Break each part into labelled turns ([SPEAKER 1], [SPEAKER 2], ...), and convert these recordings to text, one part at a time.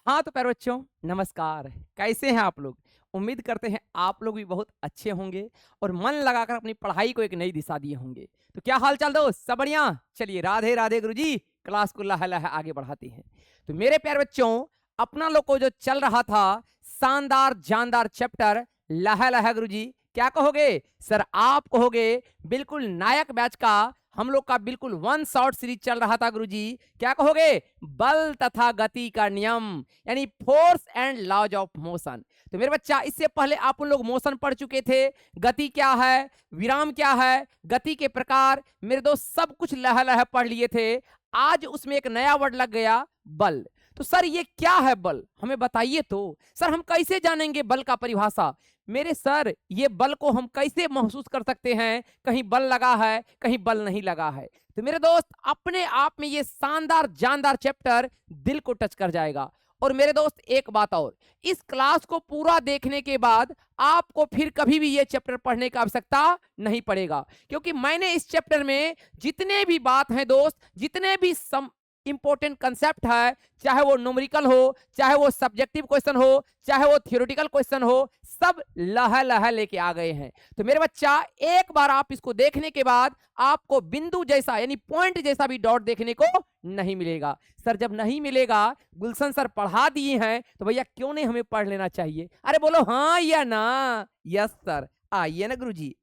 [SPEAKER 1] हाँ तो प्यारे बच्चों, नमस्कार। कैसे हैं आप लोग? उम्मीद करते हैं आप लोग भी बहुत अच्छे होंगे और मन लगाकर अपनी पढ़ाई को एक नई दिशा दिए होंगे। तो क्या हाल चाल दोस्त, सब बढ़िया? चलिए राधे राधे गुरुजी, क्लास को लहा लहा आगे बढ़ाते हैं। तो मेरे प्यारे बच्चों, अपना लोग को जो चल रहा था शानदार जानदार चैप्टर लहा लहा गुरुजी, क्या कहोगे सर? आप कहोगे बिल्कुल नायक बैच का हम लोग का बिल्कुल वन शॉट सीरीज चल रहा था गुरुजी। क्या कहोगे? बल तथा गति का नियम, यानी force and laws of motion. तो मेरे बच्चा, इससे पहले आप उन लोग मोशन पढ़ चुके थे, गति क्या है, विराम क्या है, गति के प्रकार, मेरे दोस्त सब कुछ लह लह पढ़ लिए थे। आज उसमें एक नया वर्ड लग गया, बल। तो सर ये क्या है बल, हमें बताइए तो। सर हम कैसे जानेंगे बल का परिभाषा? मेरे सर, ये बल को हम कैसे महसूस कर सकते हैं? कहीं बल लगा है, कहीं बल नहीं लगा है। तो मेरे दोस्त, अपने आप में ये शानदार जानदार चैप्टर दिल को टच कर जाएगा। और मेरे दोस्त एक बात और, इस क्लास को पूरा देखने के बाद आपको फिर कभी भी ये चैप्टर पढ़ने की आवश्यकता नहीं पड़ेगा, क्योंकि मैंने इस चैप्टर में जितने भी बात हैं दोस्त, जितने भी इंपॉर्टेंट कंसेप्ट है, चाहे वो न्यूमेरिकल हो, चाहे वो सब्जेक्टिव क्वेश्चन हो, चाहे वो थियोरेटिकल क्वेश्चन हो, सब लह लह लेके आ गए हैं। तो मेरे बच्चा, एक बार आप इसको देखने के बाद आपको बिंदु जैसा यानी पॉइंट जैसा भी डॉट देखने को नहीं मिलेगा। सर जब नहीं मिलेगा, गुलशन सर पढ़ा दिए हैं, तो भैया क्यों नहीं हमें पढ़ लेना चाहिए? अरे बोलो हाँ या ना? यस सर, आइए ना गुरुजी।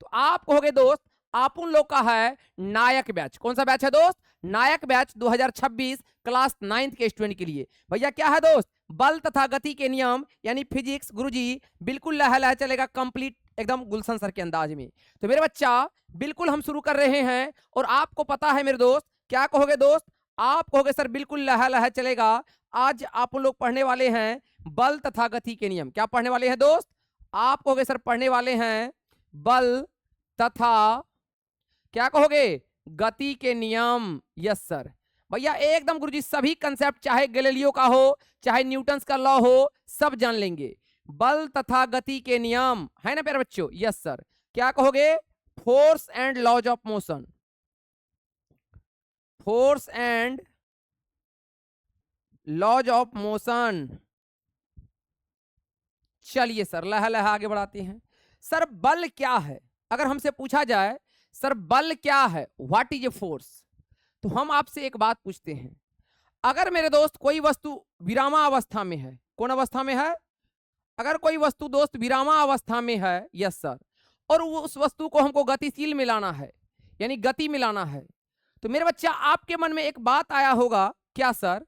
[SPEAKER 1] तो आप कहोगे दोस्त, आप उन लोग का है नायक बैच। कौन सा बैच है दोस्त? नायक बैच 2026 क्लास 9th के स्टूडेंट के लिए। भैया क्या है दोस्त? बल तथा गति के नियम यानी फिजिक्स गुरुजी, बिल्कुल लह लह चलेगा कंप्लीट एकदम गुलशन सर के अंदाज में। तो मेरे बच्चा, बिल्कुल हम शुरू कर रहे हैं। और आपको पता है मेरे दोस्त, क्या कहोगे दोस्त? आप कहोगे सर बिल्कुल लह लह चलेगा। आज आप लोग पढ़ने वाले हैं बल तथा गति के नियम। क्या पढ़ने वाले हैं दोस्त? आप कहोगे सर पढ़ने वाले हैं बल तथा क्या कहोगे? गति के नियम। Yes sir. भैया एकदम गुरुजी सभी कंसेप्ट, चाहे गैलीलियो का हो, चाहे न्यूटन्स का लॉ हो, सब जान लेंगे। बल तथा गति के नियम है ना प्यारे बच्चों? Yes sir. क्या कहोगे? Force and laws of motion. Force and laws of motion. चलिए सर लह लह आगे बढ़ाते हैं। सर बल क्या है? अगर हमसे पूछा जाए सर बल क्या है, व्हाट इज ए फोर्स, तो हम आपसे एक बात पूछते हैं। अगर मेरे दोस्त कोई वस्तु विरामावस्था में है, कौन अवस्था में है? अगर कोई वस्तु दोस्त विरामावस्था में है, यस सर, और उस वस्तु को हमको गतिशील में लाना है, यानी गति में लाना है, तो मेरे बच्चा आपके मन में एक बात आया होगा, क्या सर?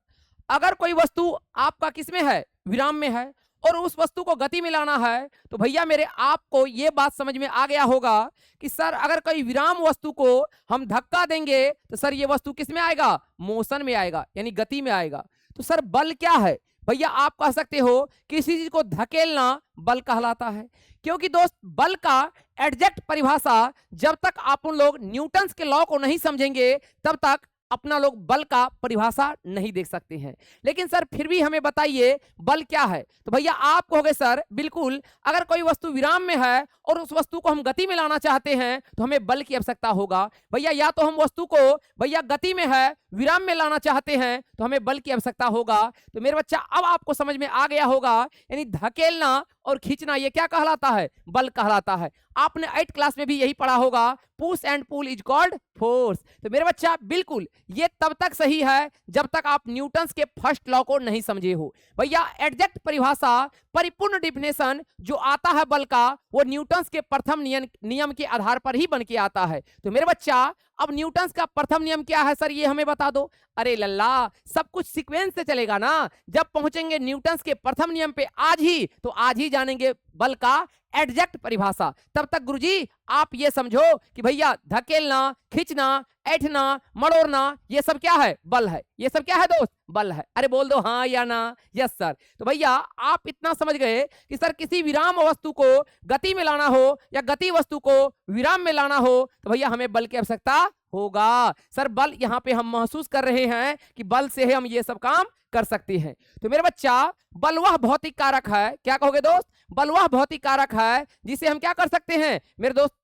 [SPEAKER 1] अगर कोई वस्तु आपका किस में है? विराम में है, और उस वस्तु को गति में लाना है, तो भैया मेरे आपको यह बात समझ में आ गया होगा कि सर अगर कोई विराम वस्तु को हम धक्का देंगे, तो सर ये वस्तु किस में आएगा? मोशन में आएगा, यानी गति में आएगा। तो सर बल क्या है? भैया आप कह सकते हो किसी चीज को धकेलना बल कहलाता है। क्योंकि दोस्त बल का एग्जैक्ट परिभाषा जब तक आप उन लोग न्यूटन्स के लॉ को नहीं समझेंगे, तब तक अपना लोग बल का परिभाषा नहीं देख सकते हैं। लेकिन सर फिर भी हमें बताइए बल क्या है? तो भैया आप कहोगे सर बिल्कुल, अगर कोई वस्तु विराम में है और उस वस्तु को हम गति में लाना चाहते हैं, तो हमें बल की आवश्यकता होगा। भैया या तो हम वस्तु को भैया गति में है, विराम में लाना चाहते हैं, तो हमें बल की आवश्यकता होगा। तो मेरे बच्चा अब आपको समझ में आ गया होगा, यानी धकेलना और खींचना ये क्या कहलाता है? बल कहलाता है। आपने 8th क्लास में भी यही पढ़ा होगा, push and pull is called force. तो मेरे बच्चा बिल्कुल ये तब तक सही है जब तक आप न्यूटन्स के फर्स्ट लॉ को नहीं समझे हो। भैया एग्जैक्ट परिभाषा, परिपूर्ण डिफिनेशन जो आता है बल का, वो न्यूटन्स के प्रथम नियम के आधार पर ही बन के आता है। तो मेरे बच्चा अब न्यूटन्स का प्रथम नियम क्या है सर, ये हमें बता दो। अरे लल्ला, सब कुछ सीक्वेंस से चलेगा ना। जब पहुंचेंगे न्यूटन्स के प्रथम नियम पे आज ही, तो आज ही जानेंगे बल का एग्जैक्ट परिभाषा। तब तक गुरुजी आप ये समझो कि भैया धकेलना, खींचना, ऐठना, मड़ोड़ना, ये सब क्या है? बल है। ये सब क्या है दोस्त? बल है। अरे बोल दो हाँ या ना? Yes sir. तो भैया आप इतना समझ गए कि सर किसी विराम वस्तु को गति में लाना हो या गति वस्तु को विराम में लाना हो, तो भैया हमें बल की आवश्यकता होगा। सर बल यहाँ पे हम महसूस कर रहे हैं कि बल से हम ये सब काम कर सकते हैं। तो मेरे बच्चा बल वह भौतिक कारक है, क्या कहोगे दोस्त? बल वह भौतिक कारक है जिसे हम क्या कर सकते हैं मेरे दोस्त?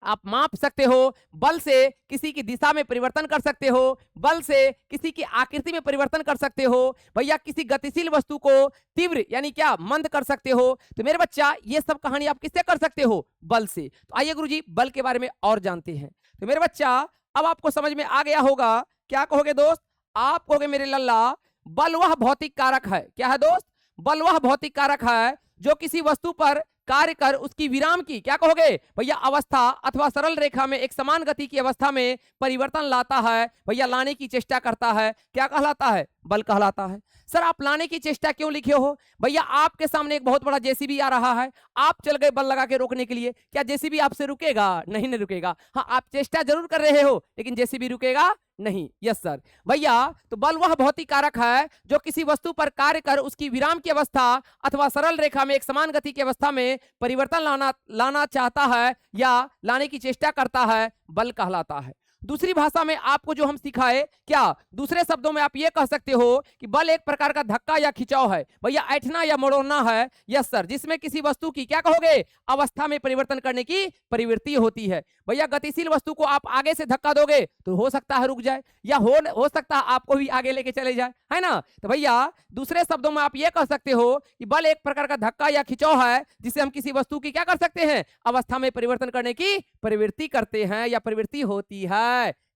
[SPEAKER 1] आप माप सकते हो, बल से किसी की दिशा में परिवर्तन कर सकते हो, बल से किसी की आकृति में परिवर्तन कर सकते हो, भैया किसी गतिशील वस्तु को तीव्र यानी क्या मंद कर सकते हो। तो मेरे बच्चा ये सब कहानी आप किससे कर सकते हो? बल से। तो आइए गुरुजी बल के बारे में और जानते हैं। तो मेरे बच्चा अब आपको समझ में आ गया होगा, क्या कहोगे दोस्त? आप कहोगे मेरे लल्ला, बल वह भौतिक कारक है। क्या है दोस्त? बल वह भौतिक कारक है जो किसी वस्तु पर कार्य कर उसकी विराम की, क्या कहोगे भैया, अवस्था अथवा सरल रेखा में एक समान गति की अवस्था में परिवर्तन लाता है, भैया लाने की चेष्टा करता है। क्या कहलाता है? बल कहलाता है। सर आप लाने की चेष्टा क्यों लिखे हो? भैया आपके सामने एक बहुत बड़ा जेसीबी आ रहा है, आप चल गए बल लगा के रोकने के लिए, क्या जेसीबी आपसे रुकेगा? नहीं नहीं रुकेगा। हाँ आप चेष्टा जरूर कर रहे हो लेकिन जेसीबी रुकेगा नहीं। Yes sir. भैया तो बल वह भौतिक कारक है जो किसी वस्तु पर कार्य कर उसकी विराम की अवस्था अथवा सरल रेखा में एक समान गति की अवस्था में परिवर्तन लाना चाहता है या लाने की चेष्टा करता है, बल कहलाता है। दूसरी भाषा में आपको जो हम सिखाए, क्या दूसरे शब्दों में आप ये कह सकते हो कि बल एक प्रकार का धक्का या खिंचाव है, भैया ऐठना या मोड़ना है। Yes sir. जिसमें किसी वस्तु की क्या कहोगे, अवस्था में परिवर्तन करने की प्रवृत्ति होती है। भैया गतिशील वस्तु को आप आगे से धक्का दोगे तो हो सकता है रुक जाए, या हो सकता है आपको भी आगे लेके चले जाए, है ना। तो भैया दूसरे शब्दों में आप ये कह सकते हो कि बल एक प्रकार का धक्का या खिंचाव है जिससे हम किसी वस्तु की क्या कर सकते हैं, अवस्था में परिवर्तन करने की प्रवृत्ति करते हैं या प्रवृत्ति होती है।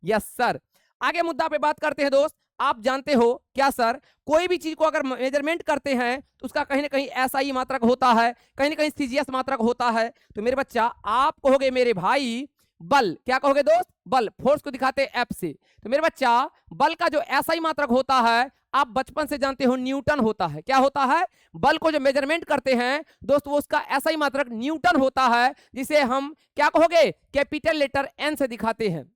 [SPEAKER 1] Yes sir. आगे मुद्दा पे बात करते हैं दोस्त। आप जानते हो क्या सर, कोई भी चीज को अगर मेजरमेंट करते हैं तो उसका कहीं ना कहीं एसआई मात्रक होता है, कहीं ना कहीं सीजीएस मात्रक होता है। तो मेरे बच्चा आप कहोगे मेरे भाई बल, क्या कहोगे दोस्त? बल। फोर्स को दिखाते हैं एफ से। तो मेरे बच्चा बल का जो एसआई मात्रक होता है आप बचपन से जानते हो, न्यूटन होता है। क्या होता है? बल को जो मेजरमेंट करते हैं दोस्त वो उसका एसआई मात्रक न्यूटन होता है, जिसे हम क्या कहोगे, कैपिटल लेटर एन से दिखाते हैं।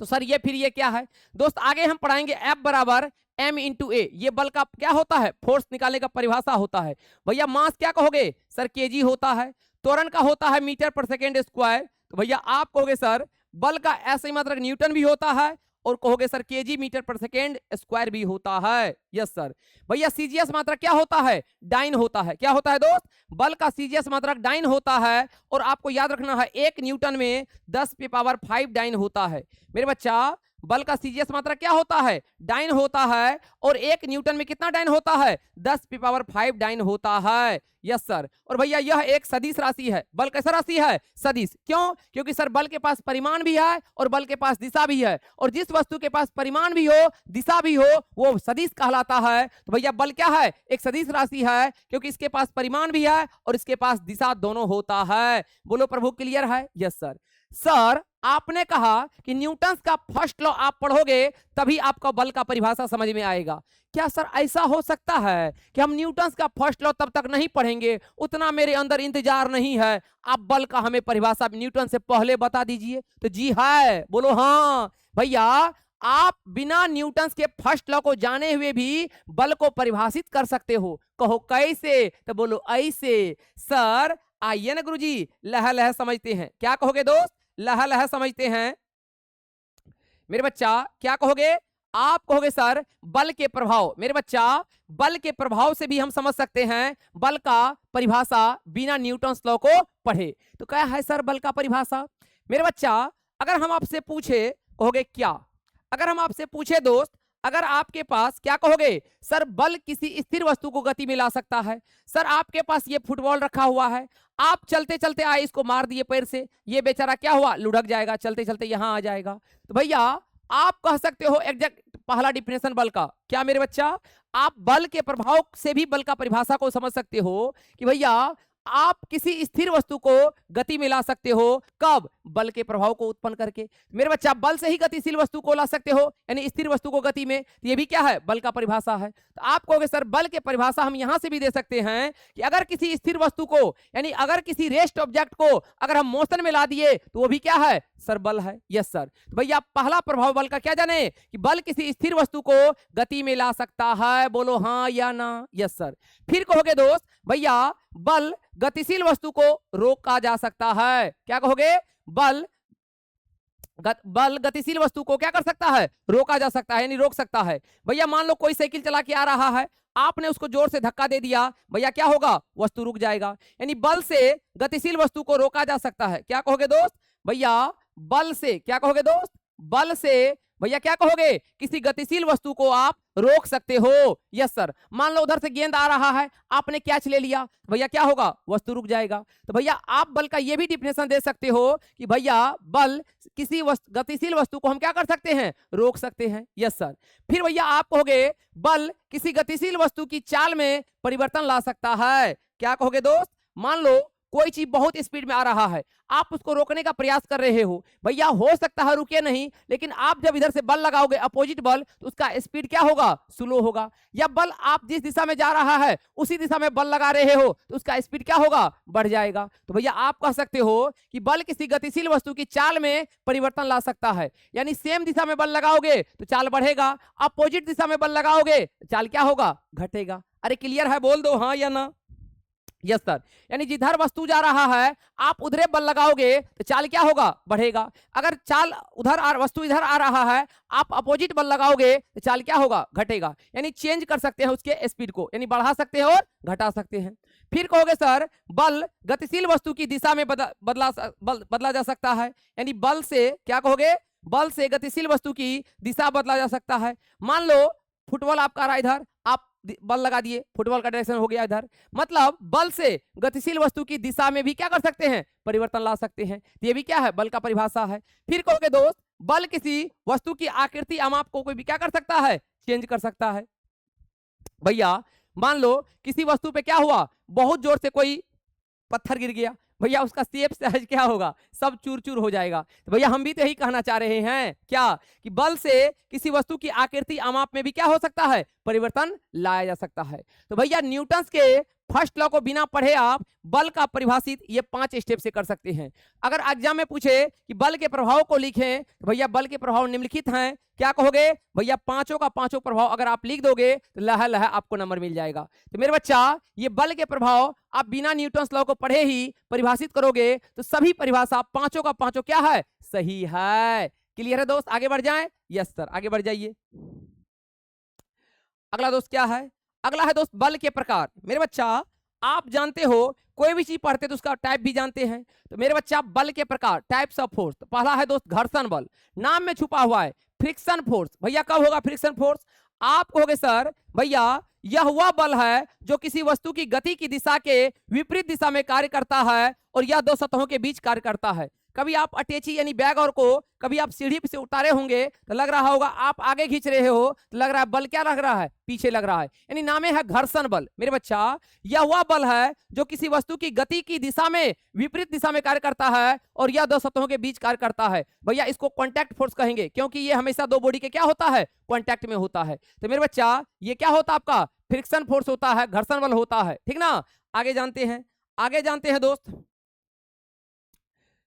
[SPEAKER 1] तो सर ये फिर ये क्या है दोस्त? आगे हम पढ़ाएंगे एफ बराबर एम इंटू ए। ये बल का क्या होता है? फोर्स निकालने का परिभाषा होता है। भैया मास क्या कहोगे सर? केजी होता है। त्वरण का होता है मीटर पर सेकेंड स्क्वायर। तो भैया आप कहोगे सर बल का ऐसे ही मात्रक न्यूटन भी होता है और कहोगे सर केजी मीटर पर सेकेंड स्क्वायर भी होता है। Yes sir. भैया सीजीएस मात्रक क्या होता है? डाइन होता है। क्या होता है दोस्त? बल का सीजीएस मात्रक डाइन होता है और आपको याद रखना है 1 न्यूटन में 10 की पावर 5 डाइन होता है। मेरे बच्चा बल का सीजीएस मात्रक क्या होता है? डाइन होता है और 1 न्यूटन में कितना डाइन होता है? 10 की पावर 5 डाइन होता है। Yes sir. और भैया यह एक सदिश राशि है। बल कैसा राशि है? सदिश। क्यों? क्योंकि सर बल के पास परिमाण भी है और बल के पास दिशा भी है, और जिस वस्तु के पास परिमाण भी हो दिशा भी हो वो सदिश कहलाता है। तो भैया बल क्या है? एक सदिश राशि है, क्योंकि इसके पास परिमाण भी है और इसके पास दिशा दोनों होता है। बोलो प्रभु क्लियर है? Yes sir. सर आपने कहा कि न्यूटन का फर्स्ट लॉ आप पढ़ोगे तभी आपको बल का परिभाषा समझ में आएगा। क्या सर ऐसा हो सकता है कि हम न्यूटन का फर्स्ट लॉ तब तक नहीं पढ़ेंगे? उतना मेरे अंदर इंतजार नहीं है, आप बल का हमें परिभाषा न्यूटन से पहले बता दीजिए। तो जी है, बोलो हाँ। भैया आप बिना न्यूटन के फर्स्ट लॉ को जाने हुए भी बल को परिभाषित कर सकते हो। कहो कैसे? तो बोलो ऐसे। सर आइए ना गुरुजी लह लह समझते हैं। क्या कहोगे दोस्त? लह लह समझते हैं। मेरे बच्चा क्या कहोगे? आप कहोगे सर बल के प्रभाव। मेरे बच्चा बल के प्रभाव से भी हम समझ सकते हैं बल का परिभाषा बिना न्यूटन लॉ को पढ़े। तो क्या है सर बल का परिभाषा? मेरे बच्चा अगर हम आपसे पूछे, कहोगे क्या? अगर हम आपसे पूछे दोस्त, अगर आपके पास क्या कहोगे सर बल किसी स्थिर वस्तु को गति में ला सकता है। सर आपके पास ये फुटबॉल रखा हुआ है, आप चलते चलते आए इसको मार दिए पैर से, ये बेचारा क्या हुआ? लुढ़क जाएगा, चलते चलते यहां आ जाएगा। तो भैया आप कह सकते हो एग्जैक्ट पहला डिफिनेशन बल का क्या मेरे बच्चा? आप बल के प्रभाव से भी बल का परिभाषा को समझ सकते हो कि भैया आप किसी स्थिर वस्तु को गति में ला सकते हो। कब? बल के प्रभाव को उत्पन्न करके। मेरे बच्चा बल से ही गतिशील वस्तु को ला सकते हो, यानी स्थिर वस्तु को गति में। तो ये भी क्या है? बल का परिभाषा है। तो आप कहोगे सर बल के परिभाषा हम यहां से भी दे सकते हैं कि अगर किसी स्थिर वस्तु को, यानी अगर किसी रेस्ट ऑब्जेक्ट को अगर हम मोशन में ला दिए तो वो भी क्या है? सर बल है। Yes sir. तो भैया पहला प्रभाव बल का क्या जाने कि बल किसी स्थिर वस्तु को गति में ला सकता है। बोलो हाँ या ना? Yes sir. फिर कहोगे दोस्त भैया बल गतिशील वस्तु को रोका जा सकता है। क्या कहोगे? बल गतिशील वस्तु को क्या कर सकता है? रोका जा सकता है, यानी रोक सकता है। भैया मान लो कोई साइकिल चला के आ रहा है, आपने उसको जोर से धक्का दे दिया, भैया क्या होगा? वस्तु रुक जाएगा। यानी बल से गतिशील वस्तु को रोका जा सकता है। क्या कहोगे दोस्त? भैया बल से क्या कहोगे दोस्त, बल से भैया क्या कहोगे, किसी गतिशील वस्तु को आप रोक सकते हो। यस सर, मान लो उधर से गेंद आ रहा है, आपने कैच ले लिया, भैया क्या होगा, वस्तु रुक जाएगा। तो भैया आप बल का ये भी डिफिनेशन दे सकते हो कि भैया बल किसी गतिशील वस्तु को हम क्या कर सकते हैं, रोक सकते हैं। Yes sir. फिर भैया आप कहोगे बल किसी गतिशील वस्तु की चाल में परिवर्तन ला सकता है। क्या कहोगे दोस्त, मान लो कोई चीज बहुत स्पीड में आ रहा है, आप उसको रोकने का प्रयास कर रहे हो, भैया हो सकता है रुके नहीं, लेकिन आप जब इधर से बल लगाओगे अपोजिट बल, तो उसका स्पीड क्या होगा, स्लो होगा। या बल आप जिस दिशा में जा रहा है उसी दिशा में बल लगा रहे हो, तो उसका स्पीड क्या होगा, बढ़ जाएगा। तो भैया आप कह सकते हो कि बल किसी गतिशील वस्तु की चाल में परिवर्तन ला सकता है। यानी सेम दिशा में बल लगाओगे तो चाल बढ़ेगा, अपोजिट दिशा में बल लगाओगे तो चाल क्या होगा, घटेगा। अरे क्लियर है, बोल दो हाँ या ना। Yes sir. यानी जिधर वस्तु जा रहा है आप उधरे बल लगाओगे तो चाल क्या होगा, बढ़ेगा। अगर चाल उधर वस्तु इधर आ रहा है, आप अपोजिट बल लगाओगे तो चाल क्या होगा, घटेगा। यानी चेंज कर सकते हैं उसके स्पीड को, यानी बढ़ा सकते हैं और घटा सकते हैं। फिर कहोगे सर बल गतिशील वस्तु की दिशा में बदला जा सकता है। यानी बल से क्या कहोगे, बल से गतिशील वस्तु की दिशा बदला जा सकता है। मान लो फुटबॉल आपका आ रहा है इधर, आप बल लगा दिए, फुटबॉल का डायरेक्शन हो गया इधर, मतलब बल से गतिशील वस्तु की दिशा में भी क्या कर सकते हैं, परिवर्तन ला सकते हैं। ये भी क्या है, बल का परिभाषा है। फिर कहोगे दोस्त बल किसी वस्तु की आकृति आमाप को कोई भी क्या कर सकता है, चेंज कर सकता है। भैया मान लो किसी वस्तु पे क्या हुआ, बहुत जोर से कोई पत्थर गिर गया, भैया उसका शेप साइज क्या होगा, सब चूर चूर हो जाएगा। तो भैया हम भी तो यही कहना चाह रहे हैं क्या, कि बल से किसी वस्तु की आकृति आमाप में भी क्या हो सकता है, परिवर्तन लाया जा सकता है। तो भैया न्यूटन्स के फर्स्ट लॉ को बिना पढ़े आप बल का परिभाषित ये 5 स्टेप से कर सकते हैं। अगर एग्जाम में पूछे कि बल के प्रभाव को लिखें, तो भैया बल के प्रभाव निम्नलिखित हैं, क्या कहोगे भैया, पांचों का पांचों प्रभाव अगर आप लिख दोगे तो लह लह आपको नंबर मिल जाएगा। तो मेरे बच्चा ये बल के प्रभाव आप बिना न्यूटन्स लॉ को पढ़े ही परिभाषित करोगे तो सभी परिभाषा पांचों का पांचों क्या है, सही है। क्लियर है दोस्त, आगे बढ़ जाएं। यस सर, आगे बढ़ जाइए। अगला दोस्त क्या है, अगला है दोस्त बल के प्रकार। मेरे बच्चा आप जानते हो कोई भी चीज पढ़ते तो उसका टाइप भी जानते हैं, तो मेरे बच्चा बल के प्रकार, टाइप्स ऑफ फोर्स, तो पहला है दोस्त घर्षण बल, नाम में छुपा हुआ है। फ्रिक्शन फोर्स, भैया कब होगा फ्रिक्शन फोर्स, आप कहोगे सर भैया यह वह बल है जो किसी वस्तु की गति की दिशा के विपरीत दिशा में कार्य करता है और यह दो सतहों के बीच कार्य करता है। कभी आप अटैची यानी बैग और को कभी आप सीढ़ी से उतारे होंगे तो लग रहा होगा आप आगे खींच रहे हो, तो लग रहा है बल क्या लग रहा है, पीछे लग रहा है, यानी नामे है घर्षण बल। मेरे बच्चा यह वह बल है जो किसी वस्तु की गति की दिशा में विपरीत दिशा में कार्य करता है और यह दो सतहों के बीच कार्य करता है। भैया इसको कॉन्टैक्ट फोर्स कहेंगे, क्योंकि ये हमेशा दो बॉडी के क्या होता है, कॉन्टैक्ट में होता है। तो मेरे बच्चा ये क्या होता है, आपका फ्रिक्शन फोर्स होता है, घर्षण बल होता है, ठीक ना। आगे जानते हैं, आगे जानते हैं दोस्त,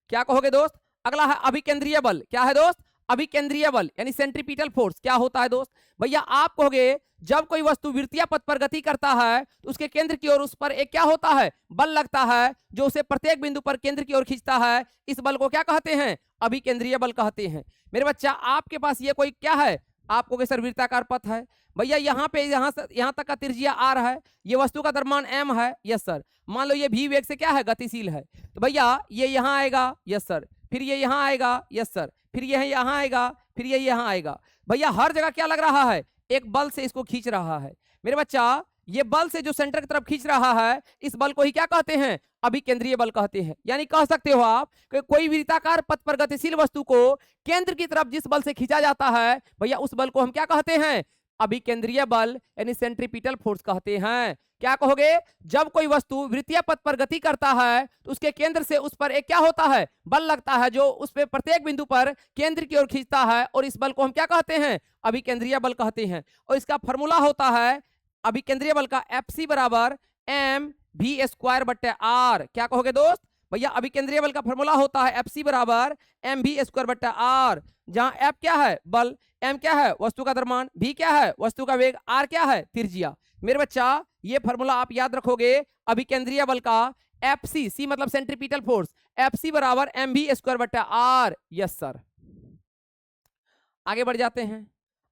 [SPEAKER 1] क्या कहोगे दोस्त, अगला है अभिकेंद्रीय बल। क्या है दोस्त, अभिकेंद्रीय बल यानी सेंट्रीपिटल फोर्स। क्या होता है दोस्त, भैया आप कहोगे जब कोई वस्तु वृत्तीय पथ पर गति करता है तो उसके केंद्र की ओर उस पर एक क्या होता है, बल लगता है जो उसे प्रत्येक बिंदु पर केंद्र की ओर खींचता है। इस बल को क्या कहते हैं, अभिकेंद्रीय बल कहते हैं। मेरे बच्चा आपके पास ये कोई क्या है, आप कहोगे सर वृत्ताकार पथ है, भैया यहाँ पे यहाँ तक का त्रिज्या आर है, ये वस्तु का द्रव्यमान एम है। यस सर, मान लो ये भी वेग से क्या है, गतिशील है, तो भैया ये यहाँ आएगा। यस सर, फिर ये यहाँ आएगा। यस सर, फिर ये यहाँ आएगा, फिर ये यहाँ आएगा। भैया हर जगह क्या लग रहा है, एक बल से इसको खींच रहा है। मेरे बच्चा ये बल से जो सेंटर की तरफ खींच रहा है इस बल को ही क्या कहते हैं, अभिकेंद्रीय बल कहते हैं। यानी कह सकते हो आप कि कोई वृत्ताकार पथ पर गतिशील वस्तु को केंद्र की तरफ जिस बल से खींचा जाता है भैया उस बल को हम क्या कहते हैं, अभिकेंद्रीय बल यानी सेंट्रीपिटल फोर्स कहते हैं। क्या कहोगे, जब कोई वस्तु वृत्तीय पथ पर गति करता है तो उसके केंद्र से उस पर एक क्या होता है, बल लगता है जो उस पे प्रत्येक बिंदु पर केंद्र की ओर खींचता है और इस बल को हम क्या कहते हैं, अभिकेंद्रीय बल कहते हैं। और इसका फॉर्मूला होता है अभिकेंद्रीय बल का Fc बराबर mv²/r। क्या कहोगे दोस्त, भैया अभिकेंद्रीय बल का फॉर्मूला होता है Fc बराबर mv²/r, जहां F क्या है, बल, m क्या है, वस्तु का द्रव्यमान, v क्या है, वस्तु का वेग, r क्या है, त्रिज्या। मेरे बच्चा ये फॉर्मूला आप याद रखोगे अभिकेंद्रीय बल का Fc, c मतलब सेंट्रीपिटल फोर्स, Fc बराबर mv²/r। यस सर, आगे बढ़ जाते हैं,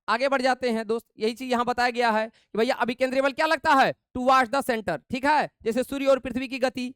[SPEAKER 1] आगे बढ़ जाते हैं दोस्त। यही चीज यहां बताया गया है कि भैया अभिकेंद्रीय बल क्या लगता है, टुवर्ड्स द सेंटर, ठीक है, जैसे सूर्य और पृथ्वी की गति।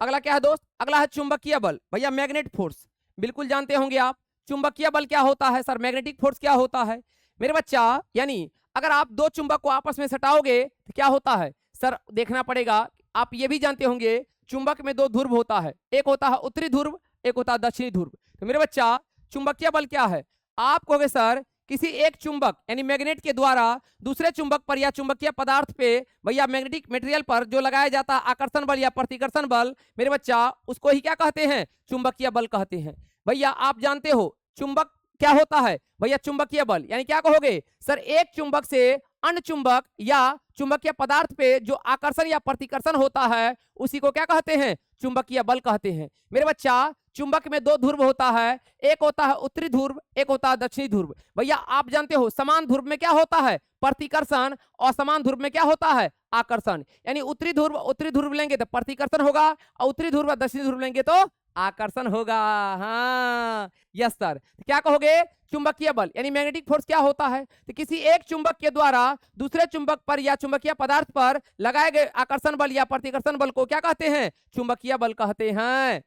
[SPEAKER 1] अगला क्या है दोस्त, अगला है चुंबकीय बल। भैया मैग्नेट फोर्स बिल्कुल जानते होंगे आप। चुंबकीय बल क्या होता है सर, मैग्नेटिक फोर्स क्या होता है मेरे बच्चा। यानी अगर आप दो चुंबक को आपस में सटाओगे तो क्या होता है सर, देखना पड़ेगा। आप ये भी जानते होंगे चुंबक में दो ध्रुव होता है, एक होता है उत्तरी ध्रुव, एक होता है दक्षिणी ध्रुव। तो मेरे बच्चा चुंबकीय बल क्या है, आप कहोगे सर किसी एक चुंबक यानी मैग्नेट के द्वारा दूसरे चुंबक पर या चुंबकीय पदार्थ पे भैया मैग्नेटिक मटेरियल पर जो लगाया जाता है आकर्षण बल या प्रतिकर्षण बल, मेरे बच्चा उसको ही क्या कहते हैं, चुंबकीय बल कहते हैं। भैया आप जानते हो चुंबक क्या होता है, भैया चुंबकीय बल यानी क्या कहोगे सर, एक चुंबक से अन्य चुंबक या चुंबकीय पदार्थ पे जो आकर्षण या प्रतिकर्षण होता है उसी को क्या कहते हैं, चुंबकीय बल कहते हैं। मेरे बच्चा चुंबक में दो ध्रुव होता है, एक होता है उत्तरी ध्रुव, एक होता है दक्षिणी ध्रुव। भैया आप जानते हो समान ध्रुव में क्या होता है, प्रतिकर्षण, और समान ध्रुव में क्या होता है, आकर्षण। यानी उत्तरी ध्रुव लेंगे तो प्रतिकर्षण होगा, और उत्तरी ध्रुव दक्षिणी ध्रुव लेंगे तो आकर्षण होगा। हाँ यस सर, तो क्या कहोगे, चुंबकीय बल यानी मैग्नेटिक फोर्स क्या होता है, तो किसी एक चुंबक के द्वारा दूसरे चुंबक पर या चुंबकीय पदार्थ पर लगाए गए आकर्षण बल या प्रतिकर्षण बल को क्या कहते हैं, चुंबकीय बल कहते हैं।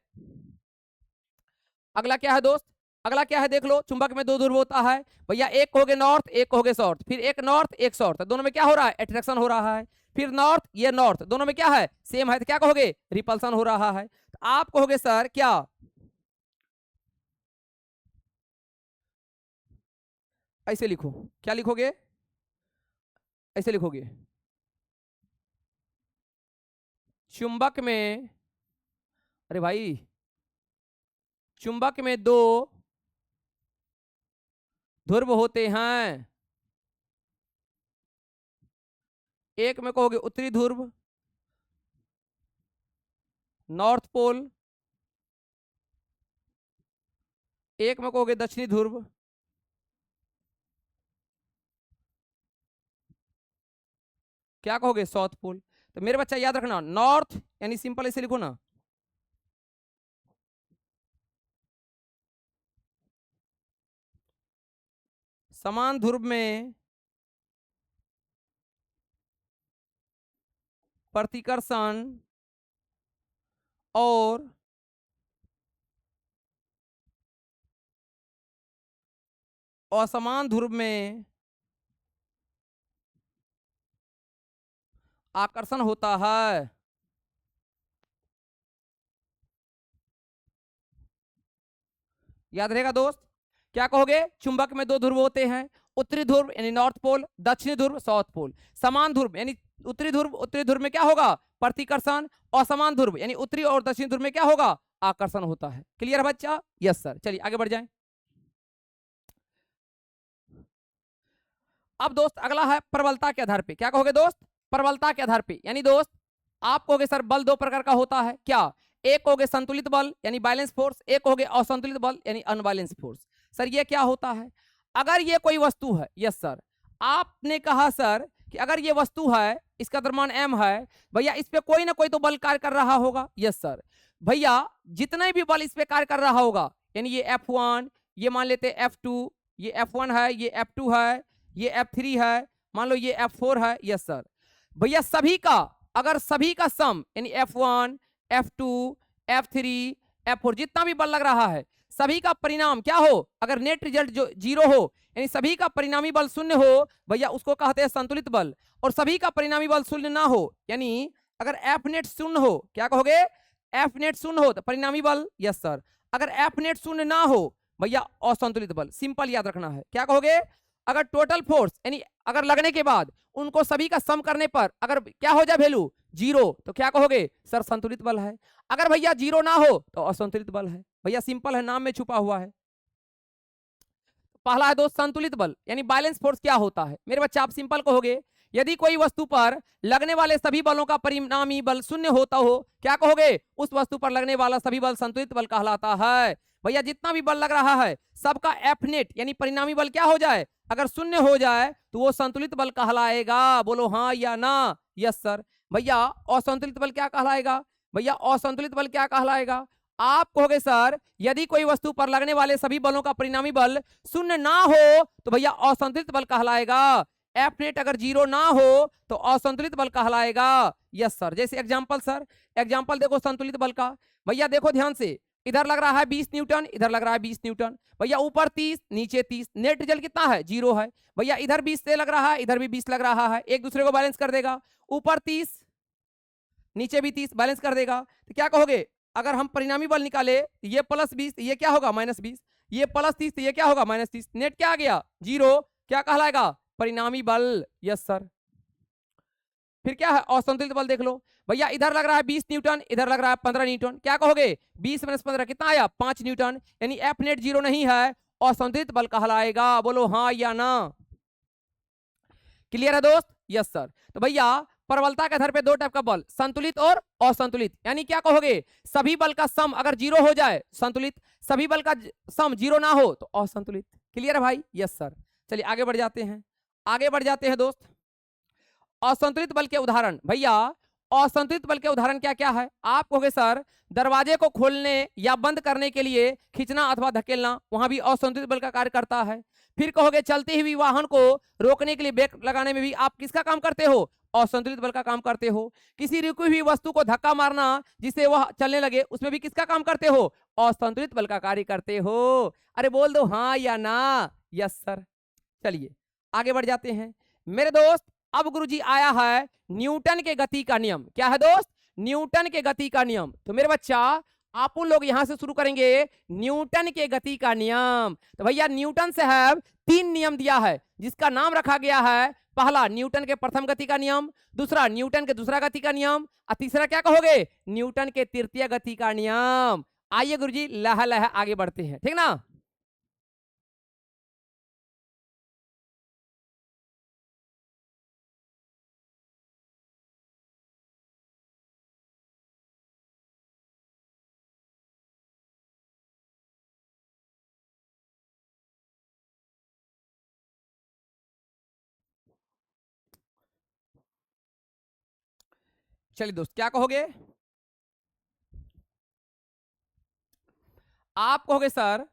[SPEAKER 1] अगला क्या है दोस्त, अगला क्या है देख लो, चुंबक में दो ध्रुव होता है भैया, एक हो गए नॉर्थ, एक हो गए साउथ, फिर एक नॉर्थ एक साउथ, दोनों में क्या हो रहा है, अट्रैक्शन हो रहा है। फिर नॉर्थ ये नॉर्थ, दोनों में क्या है, सेम है, तो क्या कहोगे, रिपल्सन हो रहा है। तो आप कहोगे सर क्या, ऐसे लिखो, क्या लिखोगे, ऐसे लिखोगे, चुंबक में, अरे भाई चुंबक में दो ध्रुव होते हैं, एक में कहोगे उत्तरी ध्रुव नॉर्थ पोल, एक में कहोगे दक्षिणी ध्रुव, क्या कहोगे, साउथ पोल। तो मेरे बच्चा याद रखना, नॉर्थ यानी सिंपल ऐसे लिखो ना, समान ध्रुव में प्रतिकर्षण और असमान ध्रुव में आकर्षण होता है। याद रहेगा दोस्त, क्या कहोगे, चुंबक में दो ध्रुव होते हैं, उत्तरी ध्रुव यानी नॉर्थ पोल, दक्षिणी ध्रुव साउथ पोल। समान ध्रुव यानी उत्तरी ध्रुव में क्या होगा, प्रतिकर्षण, और समान ध्रुव यानी उत्तरी और दक्षिणी ध्रुव में क्या होगा, आकर्षण होता है। क्लियर है बच्चा, यस सर, चलिए आगे बढ़ जाएं। अब दोस्त अगला है प्रबलता के आधार पे, क्या कहोगे दोस्त, प्रबलता के आधार पे, यानी दोस्त आप कहोगे सर बल दो प्रकार का होता है, क्या, एक होगे संतुलित बल यानी बैलेंस फोर्स, एक होगे असंतुलित बल यानी अनबैलेंस फोर्स। सर ये क्या होता है, अगर ये कोई वस्तु है, यस सर, आपने कहा सर कि अगर ये वस्तु है, इसका द्रव्यमान m है, भैया इस पे कोई ना कोई तो बल कार्य कर रहा होगा, यस सर। भैया जितना भी बल इस पे कार्य कर रहा होगा, यानी ये F1, ये मान लेते F2, ये F1 है, ये F2 है, ये F3 है, मान लो ये F4 है, यस सर। भैया सभी का, अगर सभी का सम यानी F1, F2, F3, F4 जितना भी बल लग रहा है, सभी का परिणाम क्या हो, अगर नेट रिजल्ट जो 0 हो यानी सभी का परिणामी बल शून्य हो, भैया उसको कहते हैं संतुलित बल। और सभी का परिणामी बल शून्य ना हो, यानी अगर F नेट शून्य हो, क्या कहोगे, F नेट शून्य हो तो परिणामी बल, यस सर। अगर F नेट शून्य ना हो भैया असंतुलित बल, सिंपल याद रखना है। क्या कहोगे, अगर टोटल फोर्स यानी अगर लगने के बाद उनको सभी का सम करने पर अगर क्या हो जाए वैल्यू 0, तो क्या कहोगे सर, संतुलित बल है। अगर भैया 0 ना हो तो असंतुलित बल है। भैया सिंपल है, नाम में छुपा हुआ है। पहला है दोस्त संतुलित बल यानी बैलेंस फोर्स क्या होता है, मेरे बच्चे आप सिंपल कहोगे, यदि कोई वस्तु पर लगने वाले सभी बलों का परिणामी बल शून्य होता हो, क्या कहोगे, उस वस्तु पर लगने वाला सभी बल संतुलित बल कहलाता है। भैया जितना भी बल लग रहा है सबका एफ नेट यानी परिणामी बल क्या हो जाए, अगर शून्य हो जाए तो वो संतुलित बल कहलाएगा। बोलो हाँ या ना, यस सर। भैया असंतुलित बल क्या कहलाएगा, भैया असंतुलित बल क्या कहलाएगा, आप कहोगे सर यदि कोई वस्तु पर लगने वाले सभी बलों का परिणामी बल शून्य ना हो तो भैया असंतुलित बल कहलाएगा। एफ नेट अगर जीरो ना हो तो असंतुलित बल कहलाएगा। यस सर, जैसे एग्जांपल सर, एग्जांपल देखो संतुलित बल का। भैया देखो ध्यान से, इधर लग रहा है 20 न्यूटन, इधर लग रहा है 20 न्यूटन। भैया ऊपर 30 नीचे 30, नेट रिजल्ट कितना है? जीरो है। भैया इधर 20 से लग रहा है, इधर भी 20 लग रहा है, एक दूसरे को बैलेंस कर देगा। ऊपर 30 नीचे भी 30 बैलेंस कर देगा। तो क्या कहोगे, अगर हम परिणामी बल निकाले, ये +20 ये क्या होगा? -20। ये +30 ये क्या होगा? -30। नेट क्या आ गया? जीरो। क्या कहलाएगा? परिणामी बल। Yes sir. फिर क्या है? असंतुलित बल देख लो। भैया इधर लग रहा है 20 न्यूटन, इधर लग रहा है 15 न्यूटन। क्या कहोगे? 20 - 15 कितना आया? 5 न्यूटन। यानी एफ नेट जीरो नहीं है, असंतुलित बल कहलाएगा। बोलो हाँ या ना। क्लियर है दोस्त? Yes sir. तो भैया प्रबलता के आधार पे दो टाइप का बल, संतुलित और असंतुलित। यानी क्या कहोगे? सभी बल का सम अगर जीरो हो जाए संतुलित, सभी बल का सम जीरो ना हो तो असंतुलित। क्लियर है भाई? Yes sir. चलिए आगे बढ़ जाते हैं, आगे बढ़ जाते हैं दोस्त। असंतुलित बल के उदाहरण। भैया असंतुलित बल के उदाहरण क्या क्या है? आप कहोगे सर दरवाजे को खोलने या बंद करने के लिए खींचना अथवा धकेलना, वहां भी असंतुलित बल का कार्य करता है। फिर कहोगे चलते हुए वाहन को रोकने के लिए ब्रेक लगाने में भी आप किसका काम करते हो? असंतुलित बल का काम करते हो। किसी रुकी हुई वस्तु को धक्का मारना जिससे वह चलने लगे, उसमें भी किसका काम करते हो? असंतुलित बल का कार्य करते हो। अरे बोल दो हाँ या ना। Yes sir. चलिए आगे बढ़ जाते हैं मेरे दोस्त। अब गुरुजी आया है न्यूटन के गति का नियम। क्या है दोस्त? न्यूटन के गति का नियम। तो मेरे बच्चा आप उन लोग यहां से शुरू करेंगे न्यूटन के गति का नियम। तो भैया न्यूटन साहब 3 नियम दिया है जिसका नाम रखा गया है, पहला न्यूटन के प्रथम गति का नियम, दूसरा न्यूटन के दूसरा गति का नियम, और तीसरा क्या कहोगे? न्यूटन के तृतीय गति का नियम। आइए गुरुजी लह लह आगे बढ़ते हैं, ठीक ना। चलिए दोस्त क्या कहोगे? आप कहोगे सर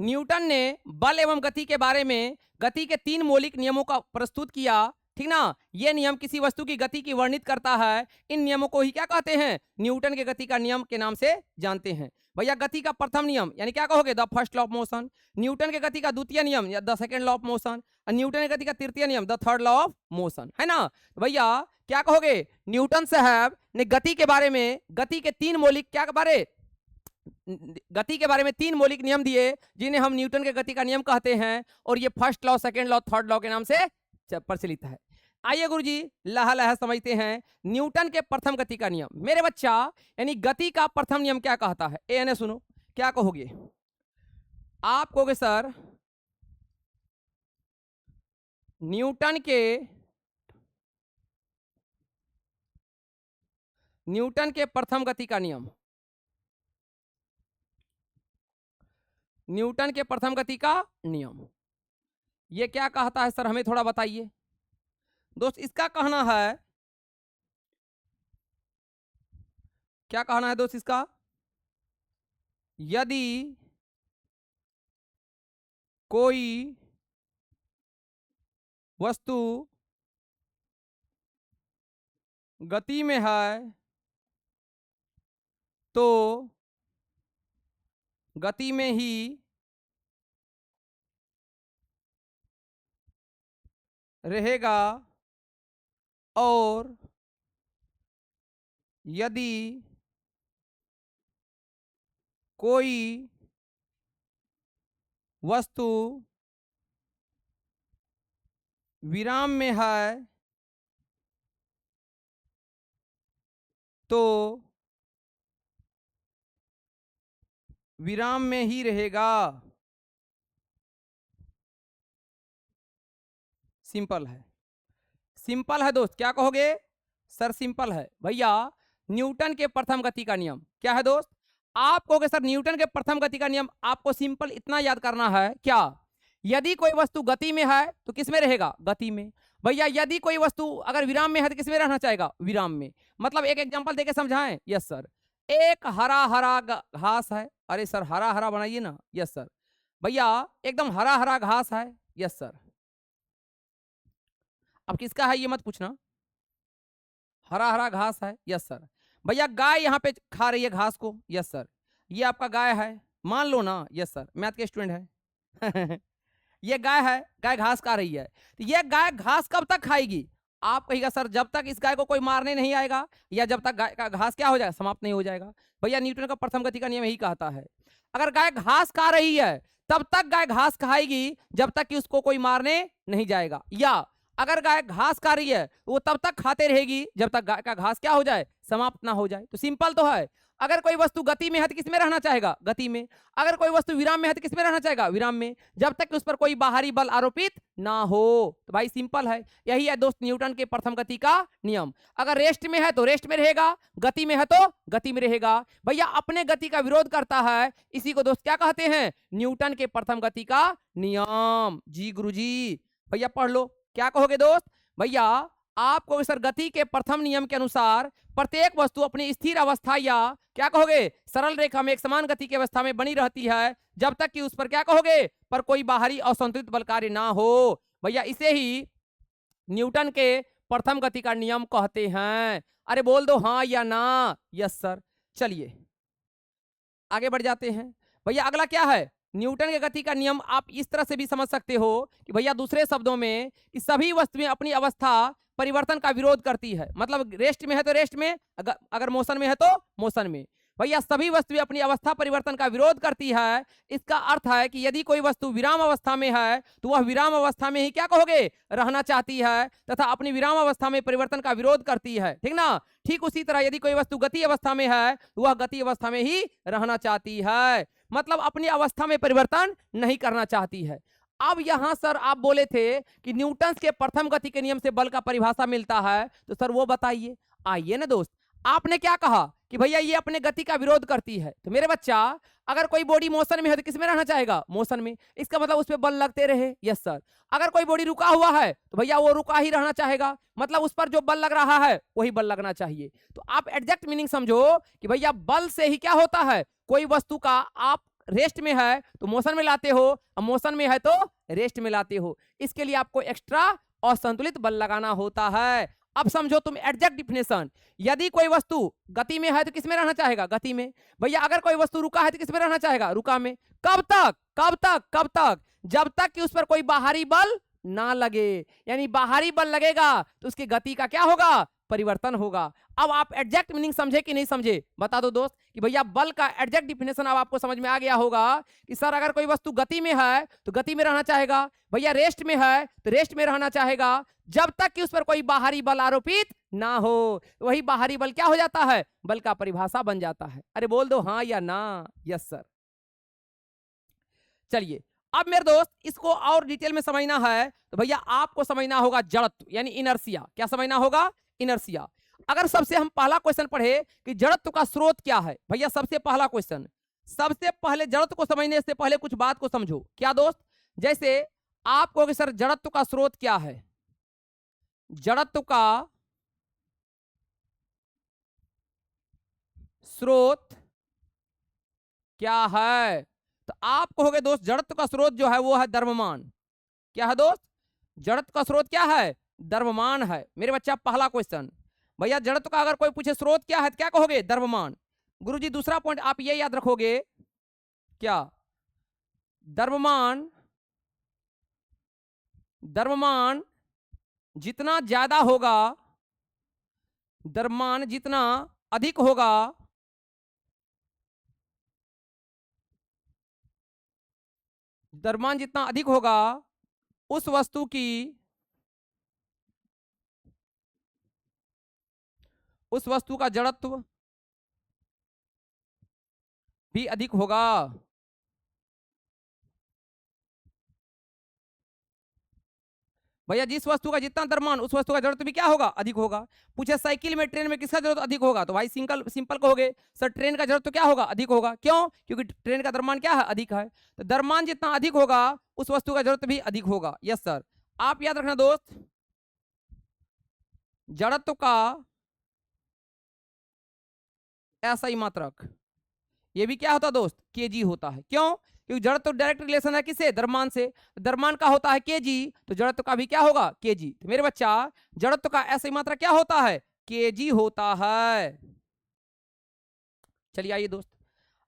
[SPEAKER 1] न्यूटन ने बल एवं गति के बारे में गति के 3 मौलिक नियमों का प्रस्तुत किया, ठीक ना। ये नियम किसी वस्तु की गति की वर्णित करता है। इन नियमों को ही क्या कहते हैं? न्यूटन के गति का नियम के नाम से जानते हैं। भैया गति का प्रथम नियम यानी क्या कहोगे? The first law of motion. Newton के गति का द्वितीय नियम या the second law of motion. और न्यूटन के गति का तृतीय नियम the third law of motion, है ना। तो भैया क्या कहोगे? न्यूटन साहब ने गति के बारे में गति के 3 मौलिक क्या के बारे गति के बारे में 3 मौलिक नियम दिए जिन्हें हम न्यूटन के गति का नियम कहते हैं, और ये first law, second law, third law के नाम से प्रचलित है। आइए गुरुजी लह लह समझते हैं न्यूटन के प्रथम गति का नियम। मेरे बच्चा यानी गति का प्रथम नियम क्या कहता है? ए सुनो क्या कहोगे? आप कहोगे सर न्यूटन के प्रथम गति का नियम, न्यूटन के प्रथम गति का नियम ये क्या कहता है सर? हमें थोड़ा बताइए दोस्त। इसका कहना है, क्या कहना है दोस्त इसका? यदि कोई वस्तु गति में है तो गति में ही रहेगा, और यदि कोई वस्तु विराम में है तो विराम में ही रहेगा। सिंपल है, सिंपल है दोस्त। क्या कहोगे सर? सिंपल है। भैया न्यूटन के प्रथम गति का नियम क्या है दोस्त? आप कहोगे सर न्यूटन के प्रथम गति का नियम आपको सिंपल इतना याद करना है, क्या? यदि कोई वस्तु गति में है तो किस में रहेगा? गति में। भैया यदि कोई वस्तु अगर विराम में है तो किस में रहना चाहेगा? विराम में। मतलब एक एग्जांपल देके समझाएं। Yes sir. एक हरा हरा घास है। अरे सर हरा हरा बनाइए ना। Yes sir. भैया एकदम हरा हरा घास है। Yes sir. अब किसका है ये मत पूछना। हरा हरा घास है, यस सर। भैया गाय यहाँ पे खा रही है घास को, यस सर। ये आपका गाय है, मान लो ना, यस सर, मैथ के स्टूडेंट है। ये गाय है, गाय घास खा रही है। तो ये गाय घास कब तक खाएगी? आप कहिएगा सर जब तक इस गाय को कोई मारने नहीं आएगा, या जब तक गाय का घास क्या हो जाएगा, समाप्त नहीं हो जाएगा। भैया न्यूटन का प्रथम गति का नियम यही कहता है, अगर गाय घास खा रही है तब तक गाय घास खाएगी जब तक कि उसको कोई मारने नहीं जाएगा, या अगर गाय घास खा रही है वो तब तक खाते रहेगी जब तक गाय का घास क्या हो जाए, समाप्त ना हो जाए। तो सिंपल तो है, अगर कोई वस्तु गति में है तो किस में रहना चाहेगा, गति में। अगर कोई वस्तु विराम में है तो किस में रहना चाहेगा, विराम में, जब तक कि उस पर कोई बाहरी बल आरोपित ना हो। तो भाई सिंपल है, यही है दोस्त न्यूटन के प्रथम गति का नियम। अगर रेस्ट में है तो रेस्ट में रहेगा, गति में है तो गति में रहेगा। भैया अपने गति का विरोध करता है, इसी को दोस्त क्या कहते हैं, न्यूटन के प्रथम गति का नियम। जी गुरुजी, भैया पढ़ लो, क्या कहोगे दोस्त। भैया आपको सर गति के प्रथम नियम के अनुसार प्रत्येक वस्तु अपनी स्थिर अवस्था या क्या कहोगे सरल रेखा में एक समान गति की अवस्था में बनी रहती है जब तक कि उस पर क्या कहोगे, पर कोई बाहरी असंतुलित बल कार्य ना हो। भैया इसे ही न्यूटन के प्रथम गति का नियम कहते हैं। अरे बोल दो हाँ या ना, यस सर। चलिए आगे बढ़ जाते हैं। भैया अगला क्या है, न्यूटन के गति का नियम आप इस तरह से भी समझ सकते हो कि भैया दूसरे शब्दों में कि सभी वस्तुएं अपनी अवस्था परिवर्तन का विरोध करती है। मतलब रेस्ट में है तो रेस्ट में, अगर मोशन में है तो मोशन में। भैया सभी वस्तुएं अपनी अवस्था परिवर्तन का विरोध करती है। इसका अर्थ है कि यदि कोई वस्तु विराम अवस्था में है तो वह विराम अवस्था में ही क्या कहोगे, रहना चाहती है तथा अपनी विराम अवस्था में परिवर्तन का विरोध करती है, ठीक ना। ठीक उसी तरह यदि कोई वस्तु गति अवस्था में है तो वह गति अवस्था में ही रहना चाहती है, मतलब अपनी अवस्था में परिवर्तन नहीं करना चाहती है। अब यहां सर आप बोले थे कि न्यूटन के प्रथम गति के नियम से बल का परिभाषा मिलता है, तो सर वो बताइए। आइए ना दोस्त, आपने क्या कहा कि भैया ये अपने गति का विरोध करती है। तो मेरे बच्चा अगर कोई बॉडी मोशन में है तो किस में रहना चाहेगा, मोशन में। इसका मतलब उस पर बल लगते रहे, यस सर। अगर कोई बॉडी रुका हुआ है तो भैया वो रुका ही रहना चाहेगा, मतलब उस पर जो बल लग रहा है वही बल लगना चाहिए। तो आप एग्जैक्ट मीनिंग समझो कि भैया बल से ही क्या होता है, कोई वस्तु का आप रेस्ट में है तो मोशन में लाते हो, और मोशन में है तो रेस्ट में लाते हो। इसके लिए आपको एक्स्ट्रा और संतुलित बल लगाना होता है। अब समझो तुम एग्जैक्ट डिफिनेशन, यदि कोई वस्तु गति में है तो किस में रहना चाहेगा, गति में। भैया अगर कोई वस्तु रुका है तो किस में रहना चाहेगा, रुका में। कब तक, कब तक, कब तक, जब तक कि उस पर कोई बाहरी बल ना लगे, यानी बाहरी बल लगेगा तो उसकी गति का क्या होगा, परिवर्तन होगा। अब आप एग्जैक्ट मीनिंग समझे कि नहीं समझे, बता दो दोस्त कि भैया बल का एग्जैक्ट डिफिनेशन अब आपको समझ में आ गया होगा कि सर अगर कोई वस्तु गति में है तो गति में रहना चाहेगा, भैया रेस्ट में है तो रेस्ट में रहना चाहेगा जब तक कि उस पर कोई बाहरी बल आरोपित ना हो। वही बाहरी बल क्या हो जाता है, बल का परिभाषा बन जाता है। अरे बोल दो हाँ या ना, यस सर। चलिए अब मेरे दोस्त इसको और डिटेल में समझना है तो भैया आपको समझना होगा जड़त्व यानी इनर्सिया। क्या समझना होगा, इनर्सिया। अगर सबसे हम पहला क्वेश्चन पढ़े कि जड़त्व का स्रोत क्या है, भैया सबसे पहला क्वेश्चन, सबसे पहले जड़त्व को समझने से पहले कुछ बात को समझो। क्या दोस्त, जैसे आप कहोगे सर जड़त्व का स्रोत क्या है, जड़त्व का स्रोत क्या है, तो आप कहोगे दोस्त जड़त्व का स्रोत जो है वो है द्रव्यमान। क्या है दोस्त, जड़त्व का स्रोत क्या है, द्रव्यमान है। मेरे बच्चा पहला क्वेश्चन, भैया जड़त्व का अगर कोई पूछे स्रोत क्या है तो क्या कहोगे, द्रव्यमान। गुरुजी दूसरा पॉइंट आप ये याद रखोगे, क्या, द्रव्यमान, द्रव्यमान जितना ज्यादा होगा, द्रव्यमान जितना अधिक होगा, द्रव्यमान जितना अधिक होगा उस वस्तु की, उस वस्तु का जड़त्व भी अधिक होगा। भैया जिस वस्तु का जितना द्रव्यमान उस वस्तु का जड़त्व भी क्या होगा, अधिक होगा। पूछे साइकिल में ट्रेन में किसका जड़त्व अधिक होगा, तो भाई सिंपल कहोगे सर ट्रेन का जड़त्व क्या होगा, अधिक होगा। क्यों, क्योंकि ट्रेन का द्रव्यमान क्या है, अधिक है। तो द्रव्यमान जितना अधिक होगा उस वस्तु का जड़त्व भी अधिक होगा, यस सर। आप याद रखना दोस्त, जड़त्व का ऐसा ही मात्रक, ये भी क्या होता है दोस्त, केजी होता है। क्यों, क्योंकि जड़त्व तो डायरेक्ट रिलेशन है किससे, द्रव्यमान से। द्रव्यमान का होता है केजी, तो जड़त्व का भी क्या होगा, केजी। तो मेरे बच्चा जड़त्व का ऐसी मात्रा क्या होता है, केजी होता है। चलिए आइए दोस्त,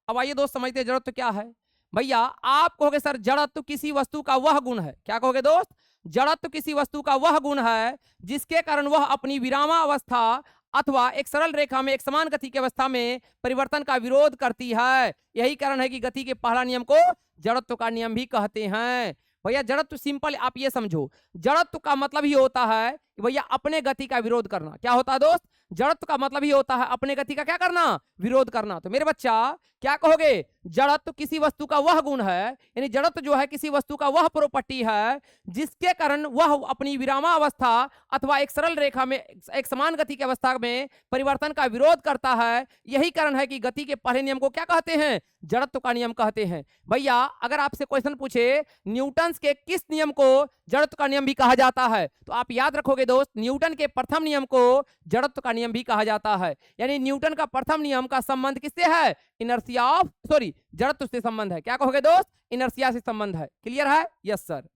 [SPEAKER 1] अब आइए दोस्त समझते हैं जड़त्व क्या है। भैया आप कहोगे सर जड़त्व किसी वस्तु का वह गुण है, क्या कहोगे दोस्त, जड़त्व किसी वस्तु का वह गुण है जिसके कारण वह अपनी विरामावस्था अथवा एक सरल रेखा में एक समान गति की अवस्था में परिवर्तन का विरोध करती है। यही कारण है कि गति के पहला नियम को जड़त्व का नियम भी कहते हैं। भैया जड़त्व सिंपल आप ये समझो, जड़त्व का मतलब ही होता है कि भैया अपने गति का विरोध करना। क्या होता है दोस्त, जड़त्व का मतलब ही होता है अपने गति का क्या करना, विरोध करना। तो मेरे बच्चा क्या कहोगे, जड़त्व किसी वस्तु का वह गुण है, यानी जड़त्व जो है किसी वस्तु का वह प्रॉपर्टी है जिसके कारण वह अपनी विरामावस्था अथवा एक सरल रेखा में एक समान गति की अवस्था में परिवर्तन का विरोध करता है। यही कारण है कि गति के पहले नियम को क्या कहते हैं, जड़त्व का नियम कहते हैं। भैया अगर आपसे क्वेश्चन पूछे न्यूटन के किस नियम को जड़त्व का नियम भी कहा जाता है, तो आप याद रखोगे दोस्त न्यूटन के प्रथम नियम को जड़त्व का नियम भी कहा जाता है। यानी न्यूटन का प्रथम नियम का संबंध किससे है, इनर्शिया ऑफ सॉरी जड़त्व से संबंध है। क्या कहोगे दोस्त, इनर्शिया से संबंध है। क्लियर है, यस सर।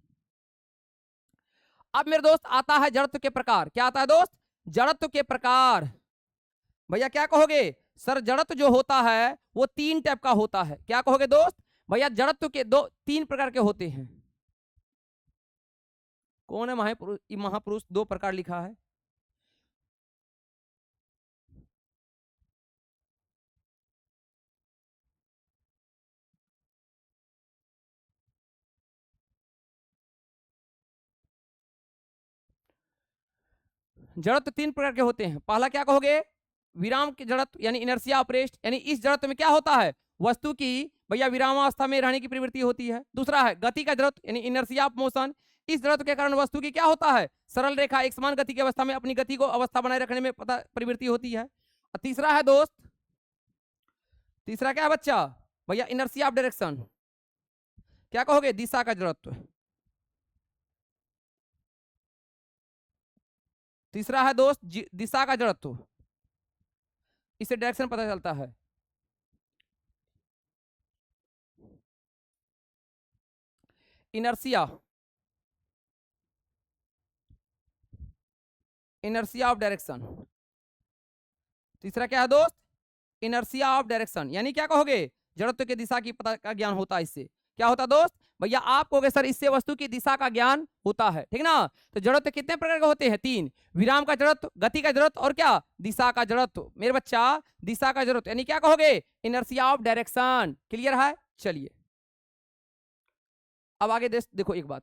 [SPEAKER 1] अब मेरे दोस्त आता है जड़त्व के प्रकार। क्या आता है दोस्त, जड़त्व के प्रकार। भैया क्या कहोगे सर, जड़त्व जो होता है वो तीन टाइप का होता है। क्या कहोगे दोस्त, भैया जड़त्व के तीन प्रकार के होते हैं। कौन है महापुरुष, महापुरुष दो प्रकार लिखा है। जड़त्व तीन प्रकार के होते हैं। पहला क्या कहोगे, विराम के जड़त्व यानी इनर्शिया ऑफ रेस्ट, यानी इस जड़त्व में क्या होता है, वस्तु की भैया विरामावस्था में रहने की प्रवृत्ति होती है। दूसरा है गति का जड़त्व यानी इनर्शिया ऑफ मोशन, इस जड़त्व के कारण वस्तु की क्या होता है, सरल रेखा एक समान गति की अवस्था में अपनी गति को अवस्था बनाए रखने में पता प्रवृत्ति होती है। और तीसरा है दोस्त, तीसरा क्या है बच्चा, भैया इनर्शिया ऑफ डायरेक्शन। क्या कहोगे, दिशा का जड़त्व। तीसरा है दोस्त दिशा का जड़त्व, इससे डायरेक्शन पता चलता है। Inertia, inertia of direction. तीसरा क्या है दोस्त, इनर्शिया ऑफ डायरेक्शन, यानी क्या कहोगे, जड़त्व की दिशा की पता का ज्ञान होता है इससे। क्या होता है दोस्त, भैया आप कहोगे सर इससे वस्तु की दिशा का ज्ञान होता है, ठीक ना। तो जड़त्व कितने प्रकार के होते हैं, तीन, विराम का जड़त्व, गति का जड़त्व और क्या, दिशा का जड़त्व। मेरे बच्चा दिशा का जड़त्व यानी क्या कहोगे, इनर्शिया ऑफ डायरेक्शन। क्लियर है, चलिए अब आगे देखो एक बात,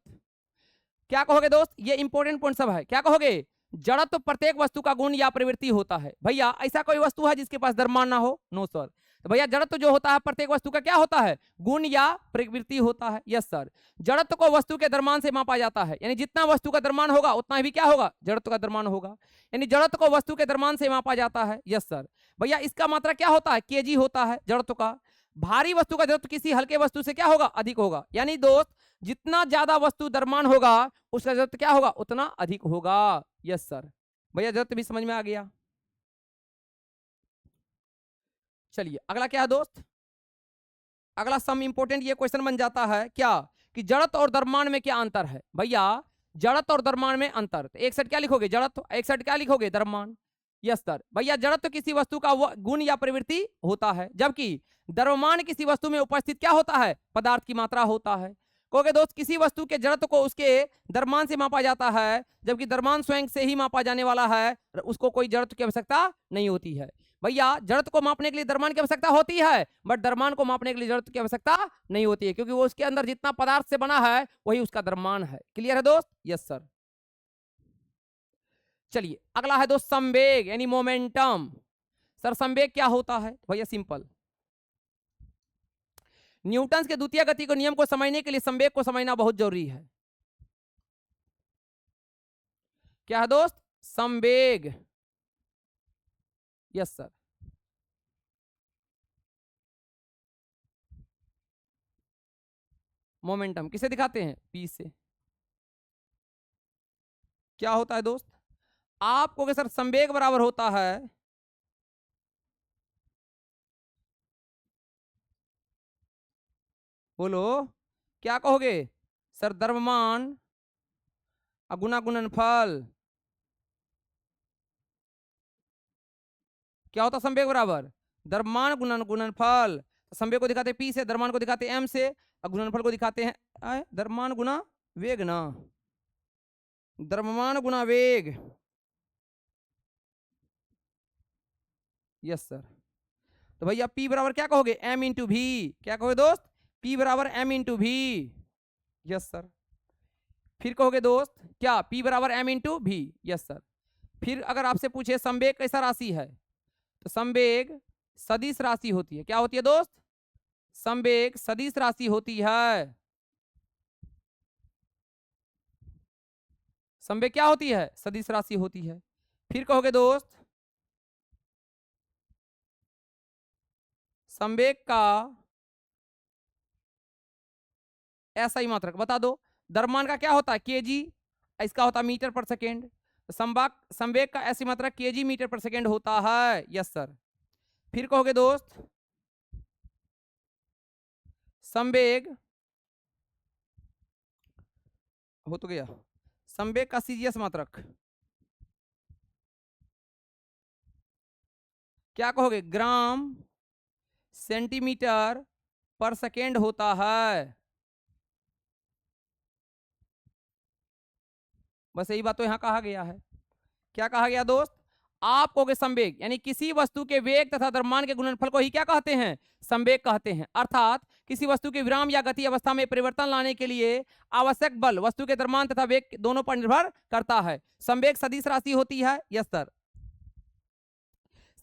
[SPEAKER 1] क्या कहोगे दोस्त, ये इंपॉर्टेंट पॉइंट सब है। क्या कहोगे, जड़त्व प्रत्येक वस्तु का गुण या प्रवृत्ति होता है। भैया ऐसा कोई वस्तु है जिसके पास द्रव्यमान ना हो, नो सर। तो भैया जड़त्व जो होता है प्रत्येक वस्तु का क्या होता है, गुण या प्रवृत्ति होता है, यस सर। जड़त्व को वस्तु के द्रव्यमान से मापा जाता है, यानी जितना वस्तु का द्रव्यमान होगा उतना ही क्या होगा, जड़त्व का द्रव्यमान होगा। यानी जड़त्व को वस्तु के द्रव्यमान से मापा जाता है, यस सर। भैया इसका मात्रा क्या होता है, केजी होता है जड़त्व का। भारी वस्तु का जड़त्व किसी हल्के वस्तु से क्या होगा, अधिक होगा। यानी दोस्त जितना ज्यादा वस्तु द्रव्यमान होगा उसका जड़त्व क्या होगा, उतना अधिक होगा, यस सर। भैया जड़त्व भी समझ में आ गया। चलिए अगला क्या है दोस्त, अगला सम इंपोर्टेंट ये क्वेश्चन बन जाता है क्या, कि जड़त्व और द्रव्यमान में क्या अंतर है। भैया जड़त्व और द्रव्यमान में अंतर, तो एक साइड क्या लिखोगे जड़त्व, एक साइड क्या लिखोगे द्रव्यमान, यस सर। भैया जड़त्व किसी वस्तु का गुण या प्रवृत्ति होता है, जबकि द्रव्यमान किसी वस्तु में उपस्थित क्या होता है, पदार्थ की मात्रा होता है। कहोगे दोस्त किसी वस्तु के जड़त्व को उसके द्रव्यमान से मापा जाता है, जबकि द्रव्यमान स्वयं से ही मापा जाने वाला है, उसको कोई जड़त्व की आवश्यकता नहीं होती है। भैया जड़त्व को मापने के लिए द्रव्यमान की आवश्यकता होती है, बट द्रव्यमान को मापने के लिए जड़त्व की आवश्यकता नहीं होती है, क्योंकि वो उसके अंदर जितना पदार्थ से बना है वही उसका द्रव्यमान है। क्लियर है दोस्त, यस सर। चलिए अगला है दोस्त संवेग यानी मोमेंटम। सर संवेग क्या होता है, भैया सिंपल, न्यूटन के द्वितीय गति को नियम को समझने के लिए संवेग को समझना बहुत जरूरी है। क्या है दोस्त, संवेग, यस सर। मोमेंटम किसे दिखाते हैं, पी से। क्या होता है दोस्त, आपको सर संवेग बराबर होता है बोलो क्या कहोगे सर? द्रव्यमान गुना गुणनफल क्या होता? संवेग बराबर द्रव्यमान गुना गुणनफल। तो संवेग को दिखाते पी से, द्रव्यमान को दिखाते एम से, और गुणनफल को दिखाते हैं द्रव्यमान गुना वेग ना, द्रव्यमान गुना वेग। Yes sir. तो भैया P बराबर क्या कहोगे? M इंटू भी। क्या कहोगे दोस्त? P बराबर M इंटू भी। Yes sir. फिर कहोगे दोस्त क्या? P बराबर M इंटू भी। Yes sir. फिर अगर आपसे पूछे संवेग कैसा राशि है, तो संवेग सदिश राशि होती है। क्या होती है दोस्त? संवेग सदिश राशि होती है। संवेग क्या होती है? सदिश राशि होती है। फिर कहोगे दोस्त संवेग का ऐसा ही मात्रक बता दो। द्रव्यमान का क्या होता है? केजी, इसका होता है मीटर पर सेकेंड। तो संवेग का ऐसी मात्रक केजी मीटर पर सेकेंड होता है। Yes sir. फिर कहोगे दोस्त संवेग हो तो गया, संवेग का सीजीएस मात्रक क्या कहोगे? ग्राम सेंटीमीटर पर सेकेंड होता है। बस यही बात तो यहां कहा गया है। क्या कहा गया दोस्त? आप कहोगे संवेग यानी किसी वस्तु के वेग तथा द्रव्यमान के गुणनफल को ही क्या कहते हैं? संवेग कहते हैं। अर्थात किसी वस्तु के विराम या गति अवस्था में परिवर्तन लाने के लिए आवश्यक बल वस्तु के द्रव्यमान तथा वेग दोनों पर निर्भर करता है। संवेग सदिश राशि होती है। Yes sir.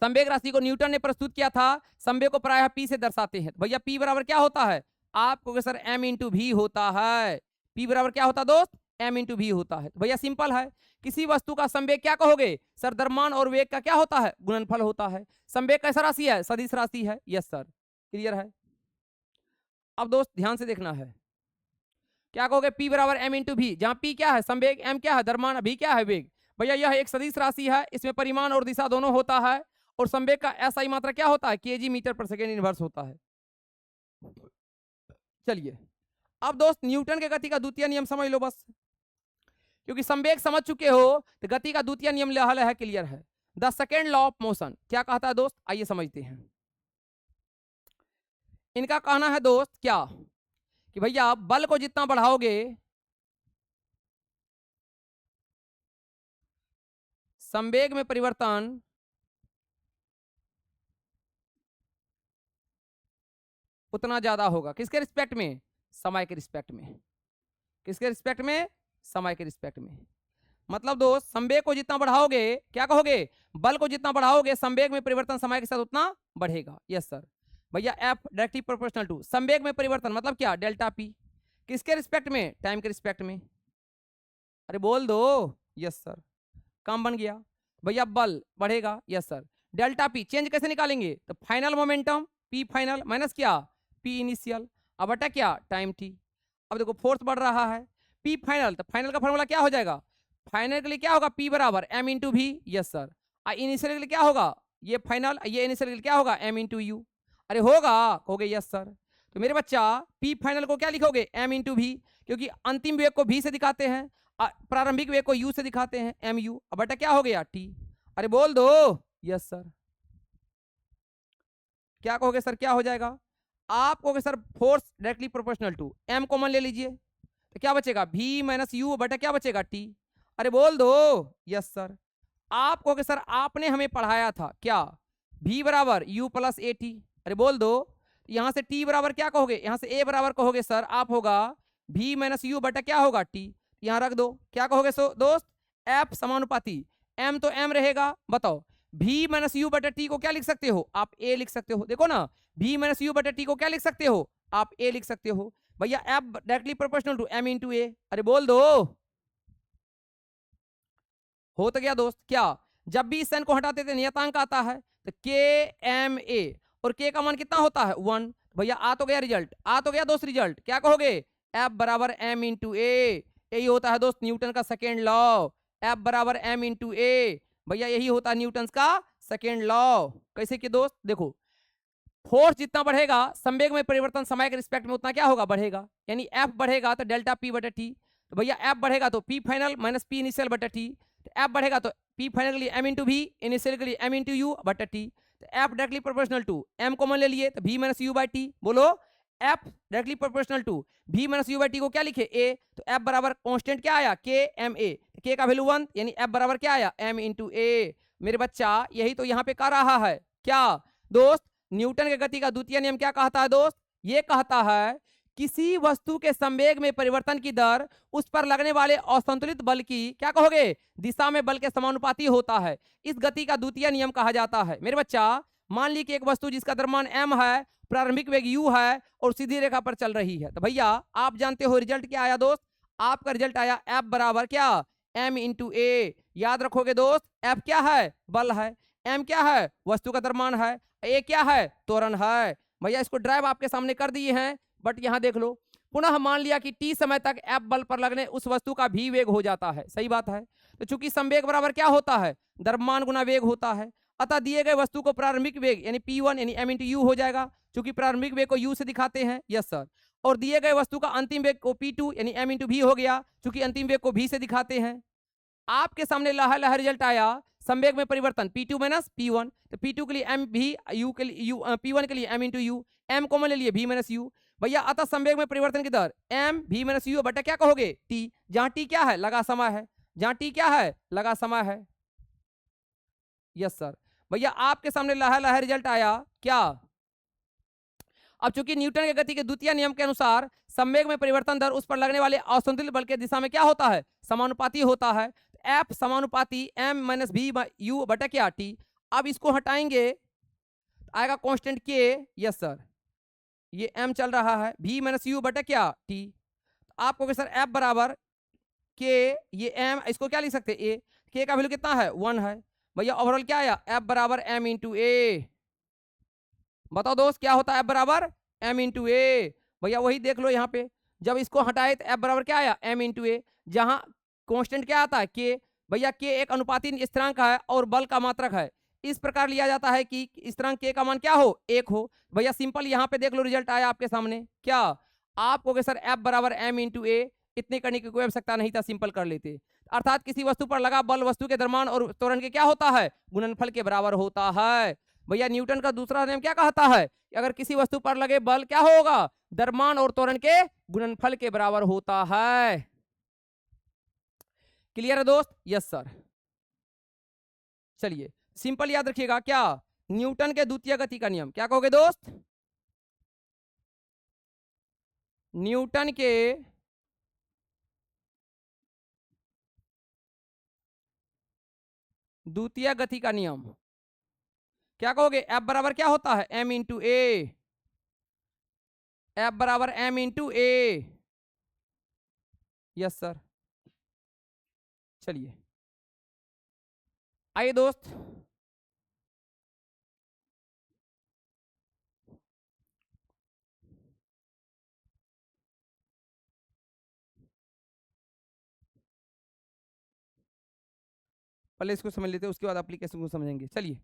[SPEAKER 1] संवेग राशि को न्यूटन ने प्रस्तुत किया था। संवेग को प्रायः पी से दर्शाते हैं। भैया पी बराबर क्या होता है? आप कहोगे सर एम इंटू भी होता है। पी बराबर क्या होता दोस्त? एम इंटू भी होता है। तो भैया सिंपल है। किसी वस्तु का संवेग क्या कहोगे सर? द्रव्यमान और वेग का क्या होता है? गुणनफल होता है। संवेग कैसा राशि है? सदिश राशि है। Yes sir. क्लियर है। अब दोस्त ध्यान से देखना है। क्या कहोगे? पी बराबर एम इंटू भी, जहां पी क्या है? संवेग, एम क्या है? द्रव्यमान, भी क्या है? वेग। भैया यह एक सदिश राशि है। इसमें परिमाण और दिशा दोनों होता है। और संवेग का ऐसा ही मात्रा क्या होता है? केजी मीटर पर सेकेंड इनवर्स होता है। चलिए अब दोस्त न्यूटन के गति का द्वितीय नियम समझ लो बस, क्योंकि संवेग समझ चुके हो तो गति का द्वितीय नियम हल है, क्लियर है। The second law of motion क्या कहता है दोस्त? आइए समझते हैं। इनका कहना है दोस्त क्या कि भैया बल को जितना बढ़ाओगे संवेग में परिवर्तन उतना ज्यादा होगा। किसके रिस्पेक्ट में? समय के रिस्पेक्ट में। किसके रिस्पेक्ट में? समय के रिस्पेक्ट में। मतलब दोस्त संवेग को जितना बढ़ाओगे, क्या कहोगे? बल को जितना बढ़ाओगे संवेग में परिवर्तन समय के साथ उतना बढ़ेगा। Yes sir. भैया एफ डायरेक्टली प्रोपोर्शनल टू संवेग में परिवर्तन मतलब क्या? Delta P. किसके रिस्पेक्ट में? टाइम के रिस्पेक्ट में। अरे बोल दो। Yes sir. काम बन गया। भैया बल बढ़ेगा। Yes sir. Delta P change कैसे निकालेंगे? तो final momentum P final minus क्या? पी इनिशियल, अब बटा क्या? Time T. अब देखो फोर्स बढ़ रहा है। पी फाइनल, तो फाइनल का फॉर्मूला क्या हो जाएगा? फाइनल के लिए क्या होगा? पी बराबर एम इंटू भी। Yes sir. इनिशियल के लिए क्या होगा? ये फाइनल, ये इनिशियल के लिए क्या होगा? M into U. अरे होगा, कहोगे यस सर। तो मेरे बच्चा पी फाइनल को क्या लिखोगे? एम इंटू भी, क्योंकि अंतिम वेग को भी से दिखाते हैं, प्रारंभिक वेग को यू से दिखाते हैं, एम यू। अब बटा क्या हो गया? टी। अरे बोल दो। Yes sir. क्या कहोगे सर? क्या हो जाएगा? आप कहोगे sir force directly proportional to M common ले लीजिए, तो क्या बचेगा? भी माइनस यू बटा क्या बचेगा? टी। अरे बोल दो। Yes sir. आप कहोगे सर आपने हमें पढ़ाया था क्या? भी बराबर यू प्लस ए टी। अरे बोल दो। यहां से टी बराबर क्या कहोगे? यहां से ए बराबर कहोगे सर आप होगा भी माइनस यू बटा क्या होगा? टी। यहां रख दो। क्या कहोगे सो दोस्त? एफ समानुपाती एम तो एम रहेगा। बताओ भी माइनस यू बटा टी को क्या लिख सकते हो? आप ए लिख सकते हो। देखो ना, भी माइनस यू बटा टी को क्या लिख सकते हो? आप ए लिख सकते हो। भैया F directly proportional to M into A. अरे बोल दो। हो तो गया दोस्त। क्या? जब भी इस साइन को हटाते थे नियतांक आता है, तो के एम ए, और के का मान कितना होता है? 1। भैया आ तो गया रिजल्ट, आ तो गया दोस्त रिजल्ट। क्या कहोगे? एफ बराबर एम इंटू ए। यही होता है दोस्त न्यूटन का सेकेंड लॉ। एफ बराबर एम इंटू ए। भैया यही होता है न्यूटन का सेकेंड लॉ। कैसे कि दोस्त देखो, फोर्स जितना बढ़ेगा संवेग में परिवर्तन समय के रिस्पेक्ट में उतना क्या होगा, बढ़ेगा। यानी एफ बढ़ेगा तो डेल्टा पी बटा टी, तो भैया एफ बढ़ेगा तो P final minus P initial बटा टी, तो एफ बढ़ेगा तो पी फाइनल के लिए एम इंटू वी, इनिशियल के लिए एम इंटू यू बटा टी, तो F directly proportional to M common ले लिए तो V minus U by T. बोलो F directly proportional to V minus U by T को क्या लिखे ए, तो एफ बराबर कांस्टेंट क्या आया के एम ए, के का वैल्यू 1 यानी एफ बराबर क्या आया एम इंटू ए। मेरे बच्चा यही तो यहाँ पे कर रहा है क्या दोस्त, न्यूटन के गति का द्वितीय नियम क्या कहता है दोस्त, ये कहता है किसी वस्तु के संवेग में परिवर्तन की दर उस पर लगने वाले असंतुलित बल की क्या कहोगे, दिशा में बल के समानुपाती होता है। इस गति का द्वितीय नियम कहा जाता है। मेरे बच्चा मान ली कि एक वस्तु जिसका द्रव्यमान m है, प्रारंभिक वेग u है और सीधी रेखा पर चल रही है, तो भैया आप जानते हो रिजल्ट क्या आया दोस्त, आपका रिजल्ट आया F बराबर क्या m इंटू ए। याद रखोगे दोस्त F क्या है, बल है, m क्या है, वस्तु का द्रव्यमान है, a क्या है, त्वरण है। भैया इसको ड्राइव आपके सामने कर दिए हैं, बट यहां देख लो पुनः मान लिया कि t समय तक F बल पर लगने उस वस्तु का भी वेग हो जाता है, सही बात है। तो चूंकि संवेग बराबर क्या होता है, द्रव्यमान गुना वेग होता है, अतः दिए गए वस्तु को प्रारंभिक वेग यानी P1 यानी m इंटू यू हो जाएगा, क्योंकि प्रारंभिक वेग को u से दिखाते हैं, यस सर। और दिए गए वस्तु का अंतिम वेग को P2 यानी m इंटू v हो गया, क्योंकि अंतिम वेग को v से दिखाते हैं। आपके सामने लहा लहा रिजल्ट आया संवेग में परिवर्तन P2 माइनस P1, तो P2 के लिए m v, u के लिए P1 के लिए m into you, m common ले लिए v माइनस यू। भैया अतः संवेग में परिवर्तन की दर m v माइनस यू बटा क्या कहोगे t, जहां t क्या है, लगा समय है, जहां t क्या है, लगा समय है, यस सर। भैया आपके सामने लहा लहा रिजल्ट आया क्या, अब चूंकि न्यूटन के गति के द्वितीय नियम के अनुसार संवेग में परिवर्तन दर उस पर लगने वाले असंतुलित बल के दिशा में क्या होता है, समानुपाती होता है। F समानुपाती m माइनस v यू बटा क्या t। अब इसको हटाएंगे आएगा कांस्टेंट k, यस सर, ये m चल रहा है, v माइनस यू बटा क्या t। आपको कहे सर F बराबर k, ये m इसको क्या लिख सकते हैं a, k का वैल्यू कितना है 1 है। भैया ओवरऑल क्या आया F बराबर m इंटू ए। बताओ दोस्त क्या होता है F बराबर m इंटू ए। भैया वही देख लो यहाँ पे, जब इसको हटाए तो F बराबर क्या आया m इंटू ए, जहां कांस्टेंट क्या आता है k। भैया k एक अनुपाती स्थिरांक है और बल का मात्रक है, इस प्रकार लिया जाता है कि स्थिरांक k का मान क्या हो, 1 हो। भैया सिंपल यहाँ पे देख लो रिजल्ट आया आपके सामने क्या, आपको कि सर F बराबर m इंटू ए, इतने करने की कोई आवश्यकता नहीं था, सिंपल कर लेते। अर्थात किसी वस्तु पर लगा बल वस्तु के द्रव्यमान और त्वरण के क्या होता है, गुणनफल के बराबर होता है। भैया न्यूटन का दूसरा नियम क्या कहता है कि अगर किसी वस्तु पर लगे बल क्या होगा, द्रव्यमान और त्वरण के गुणनफल के बराबर होता है। क्लियर है दोस्त, यस सर। चलिए सिंपल याद रखिएगा क्या, न्यूटन के द्वितीय गति का नियम क्या कहोगे दोस्त, न्यूटन के द्वितीय गति का नियम क्या कहोगे, F बराबर क्या होता है m इंटू ए, F बराबर m इंटू ए, यस सर। चलिए आइए दोस्त पहले इसको समझ लेते हैं, उसके बाद एप्लीकेशन को समझेंगे। चलिए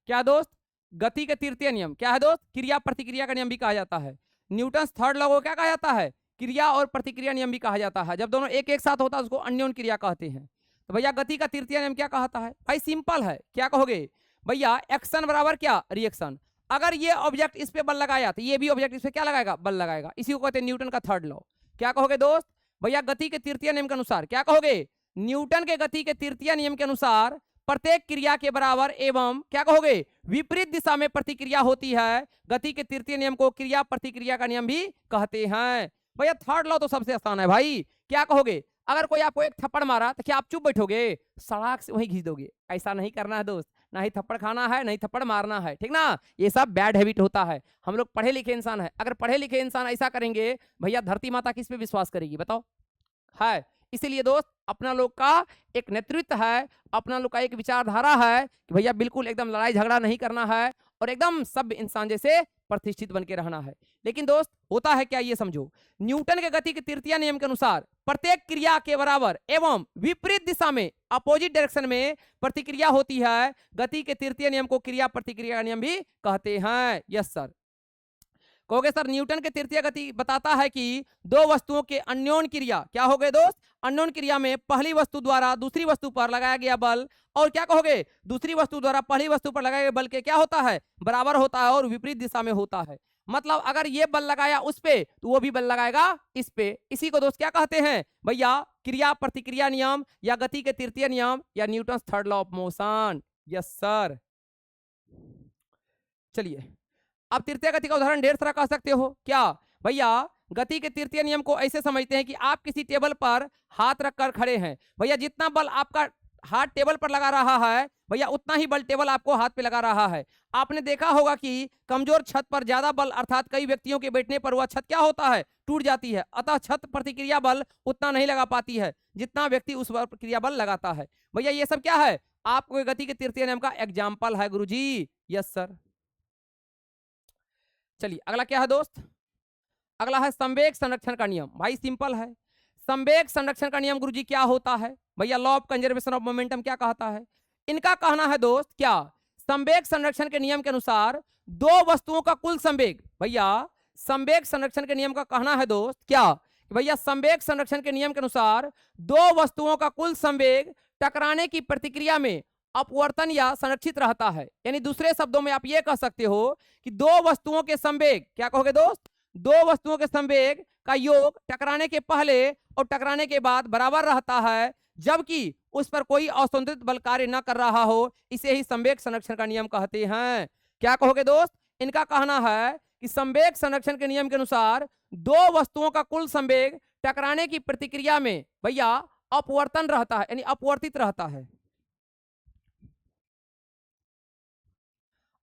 [SPEAKER 1] क्या दोस्त, गति के तृतीय नियम क्या है दोस्त, क्रिया प्रतिक्रिया का नियम भी कहा जाता है। न्यूटन थर्ड लॉ को क्या कहा जाता है, क्रिया और प्रतिक्रिया नियम भी कहा जाता है। जब दोनों एक एक साथ होता है उसको अन्योन्य क्रिया कहते हैं। तो भैया गति का तृतीय नियम क्या कहता है, भाई सिंपल है, क्या कहोगे भैया, एक्शन बराबर क्या रिएक्शन। अगर ये ऑब्जेक्ट इस पे बल लगाया तो ये भी ऑब्जेक्ट इस पे क्या लगाएगा, बल लगाएगा। इसी को कहते हैं न्यूटन का थर्ड लॉ। क्या कहोगे दोस्त, भैया गति के तृतीय नियम के अनुसार क्या कहोगे, न्यूटन के गति के तृतीय नियम के अनुसार प्रत्येक क्रिया के बराबर एवं क्या कहोगे विपरीत दिशा में प्रतिक्रिया होती है। गति के तृतीय नियम को क्रिया प्रतिक्रिया का नियम भी कहते हैं। भैया थर्ड लॉ तो सबसे आसान है भाई, क्या कहोगे, अगर कोई आपको एक थप्पड़ मारा तो क्या आप चुप बैठोगे, सड़क से वहीं खींच दोगे। ऐसा नहीं करना है दोस्त, ना ही थप्पड़ खाना है ना ही थप्पड़ मारना है, ठीक ना, ये सब बैड हैबिट होता है। हम लोग पढ़े लिखे इंसान है, अगर पढ़े लिखे इंसान ऐसा करेंगे भैया धरती माता किस पे विश्वास करेगी बताओ, है। इसीलिए दोस्त अपना लोग का एक नेतृत्व है, अपना लोग का एक विचारधारा है कि भैया बिल्कुल एकदम लड़ाई झगड़ा नहीं करना है और एकदम सब इंसान जैसे प्रतिष्ठित बन के रहना है। लेकिन दोस्त होता है क्या, ये समझो, न्यूटन के गति के तृतीय नियम के अनुसार प्रत्येक क्रिया के बराबर एवं विपरीत दिशा में अपोजिट डायरेक्शन में प्रतिक्रिया होती है। गति के तृतीय नियम को क्रिया प्रतिक्रिया का नियम भी कहते हैं, यस सर। कहोगे सर न्यूटन के तृतीय गति बताता है कि दो वस्तुओं के अन्योन क्रिया, क्या हो गए दोस्त, अन्योन क्रिया में पहली वस्तु द्वारा दूसरी वस्तु पर लगाया गया बल, और क्या कहोगे, दूसरी वस्तु द्वारा पहली वस्तु पर लगाए गए बल के क्या होता है, बराबर होता है और विपरीत दिशा में होता है। मतलब अगर ये बल लगाया उस पे तो वो भी बल लगाएगा इस पे। इसी को दोस्त क्या कहते हैं भैया, क्रिया प्रतिक्रिया नियम या गति के तृतीय नियम या Newton third law of motion. Yes sir. चलिए अब तृतीय गति का उदाहरण ढेर सारा कह सकते हो। क्या भैया, गति के तृतीय नियम को ऐसे समझते हैं कि आप किसी टेबल पर हाथ रखकर खड़े हैं, भैया जितना बल आपका हाथ टेबल पर लगा रहा है भैया उतना ही बल टेबल आपको हाथ पे लगा रहा है। आपने देखा होगा कि कमजोर छत पर ज्यादा बल अर्थात कई व्यक्तियों के बैठने पर वह छत क्या होता है, टूट जाती है। अतः छत प्रतिक्रिया बल उतना नहीं लगा पाती है जितना व्यक्ति उस प्रतिक्रिया बल लगाता है। भैया ये सब क्या है, आपको गति के तृतीय नियम का एग्जाम्पल है गुरुजी। Yes sir. चलिए अगला क्या है दोस्त, अगला है संवेग संरक्षण का नियम। भाई सिंपल है, संवेग संरक्षण का नियम गुरुजी क्या होता है भैया, law of conservation of momentum क्या कहता है। इनका कहना है दोस्त, क्या संवेग संरक्षण के नियम के अनुसार दो वस्तुओं का कुल संवेग, भैया संवेग संरक्षण के नियम का कहना है दोस्त क्या, भैया संवेग संरक्षण के नियम के अनुसार दो वस्तुओं का कुल संवेग टकराने की प्रतिक्रिया में अपवर्तन या संरक्षित रहता है। यानी दूसरे शब्दों में आप ये कह सकते हो कि दो वस्तुओं के संवेग, क्या कहोगे दोस्त, दो वस्तुओं के संवेग का योग टकराने के पहले और टकराने के बाद बराबर रहता है, जबकि उस पर कोई असंतुलित बल कार्य न कर रहा हो। इसे ही संवेग संरक्षण का नियम कहते हैं। क्या कहोगे दोस्त, इनका कहना है कि संवेग संरक्षण के नियम के अनुसार दो वस्तुओं का कुल संवेग टकराने की प्रतिक्रिया में भैया अपवर्तन रहता है, यानी अपवर्तित रहता है,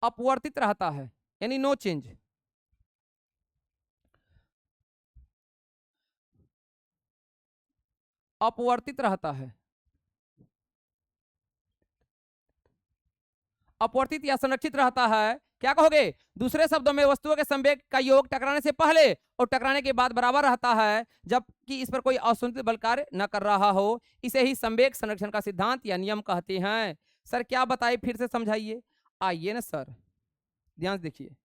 [SPEAKER 1] अपवर्तित रहता है यानी नो चेंज। अपवर्तित रहता है, अपवर्तित या संरक्षित रहता है। क्या कहोगे, दूसरे शब्दों में वस्तुओं के संवेग का योग टकराने से पहले और टकराने के बाद बराबर रहता है, जबकि इस पर कोई असंतुलित बल कार्य न कर रहा हो। इसे ही संवेग संरक्षण का सिद्धांत या नियम कहते हैं। सर क्या बताइए, फिर से समझाइए। आइए ना सर, ध्यान से देखिए।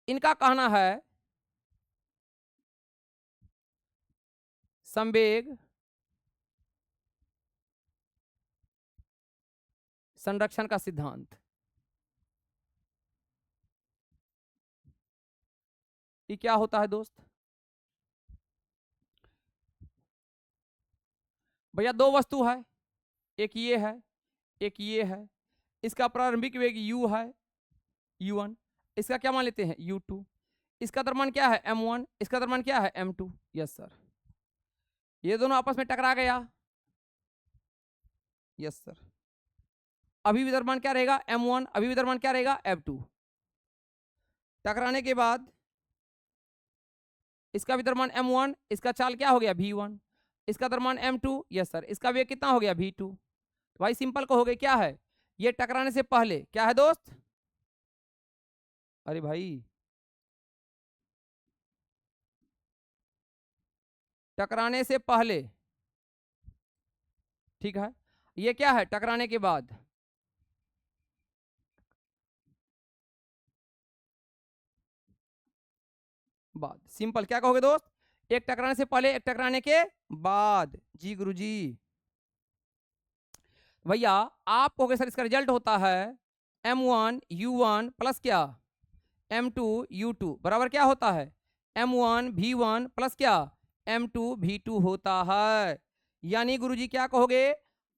[SPEAKER 1] इनका कहना है संवेग संरक्षण का सिद्धांत, ये क्या होता है दोस्त, भैया दो वस्तु है, एक ये है एक ये है। इसका प्रारंभिक वेग u है u1, इसका क्या मान लेते हैं u2, इसका द्रव्यमान क्या है m1, इसका द्रव्यमान क्या है m2। Yes sir. ये दोनों आपस में टकरा गया। Yes sir. अभी भी द्रव्यमान क्या रहेगा m1, अभी भी द्रव्यमान क्या रहेगा m2। टकराने के बाद इसका भी द्रव्यमान m1, इसका चाल क्या हो गया v1, इसका द्रव्यमान m2। Yes sir. इसका वेग कितना हो गया v2। तो भाई सिंपल कहोगे क्या है, ये टकराने से पहले क्या है दोस्त, अरे भाई टकराने से पहले, ठीक है, ये क्या है टकराने के बाद। बाद सिंपल क्या कहोगे दोस्त, एक टकराने से पहले एक टकराने के बाद। जी गुरुजी। भैया आप कहोगे सर इसका रिजल्ट होता है m1 u1 प्लस क्या m2 u2 बराबर क्या होता है m1 v1 प्लस क्या m2 v2 होता है। यानी गुरुजी क्या कहोगे,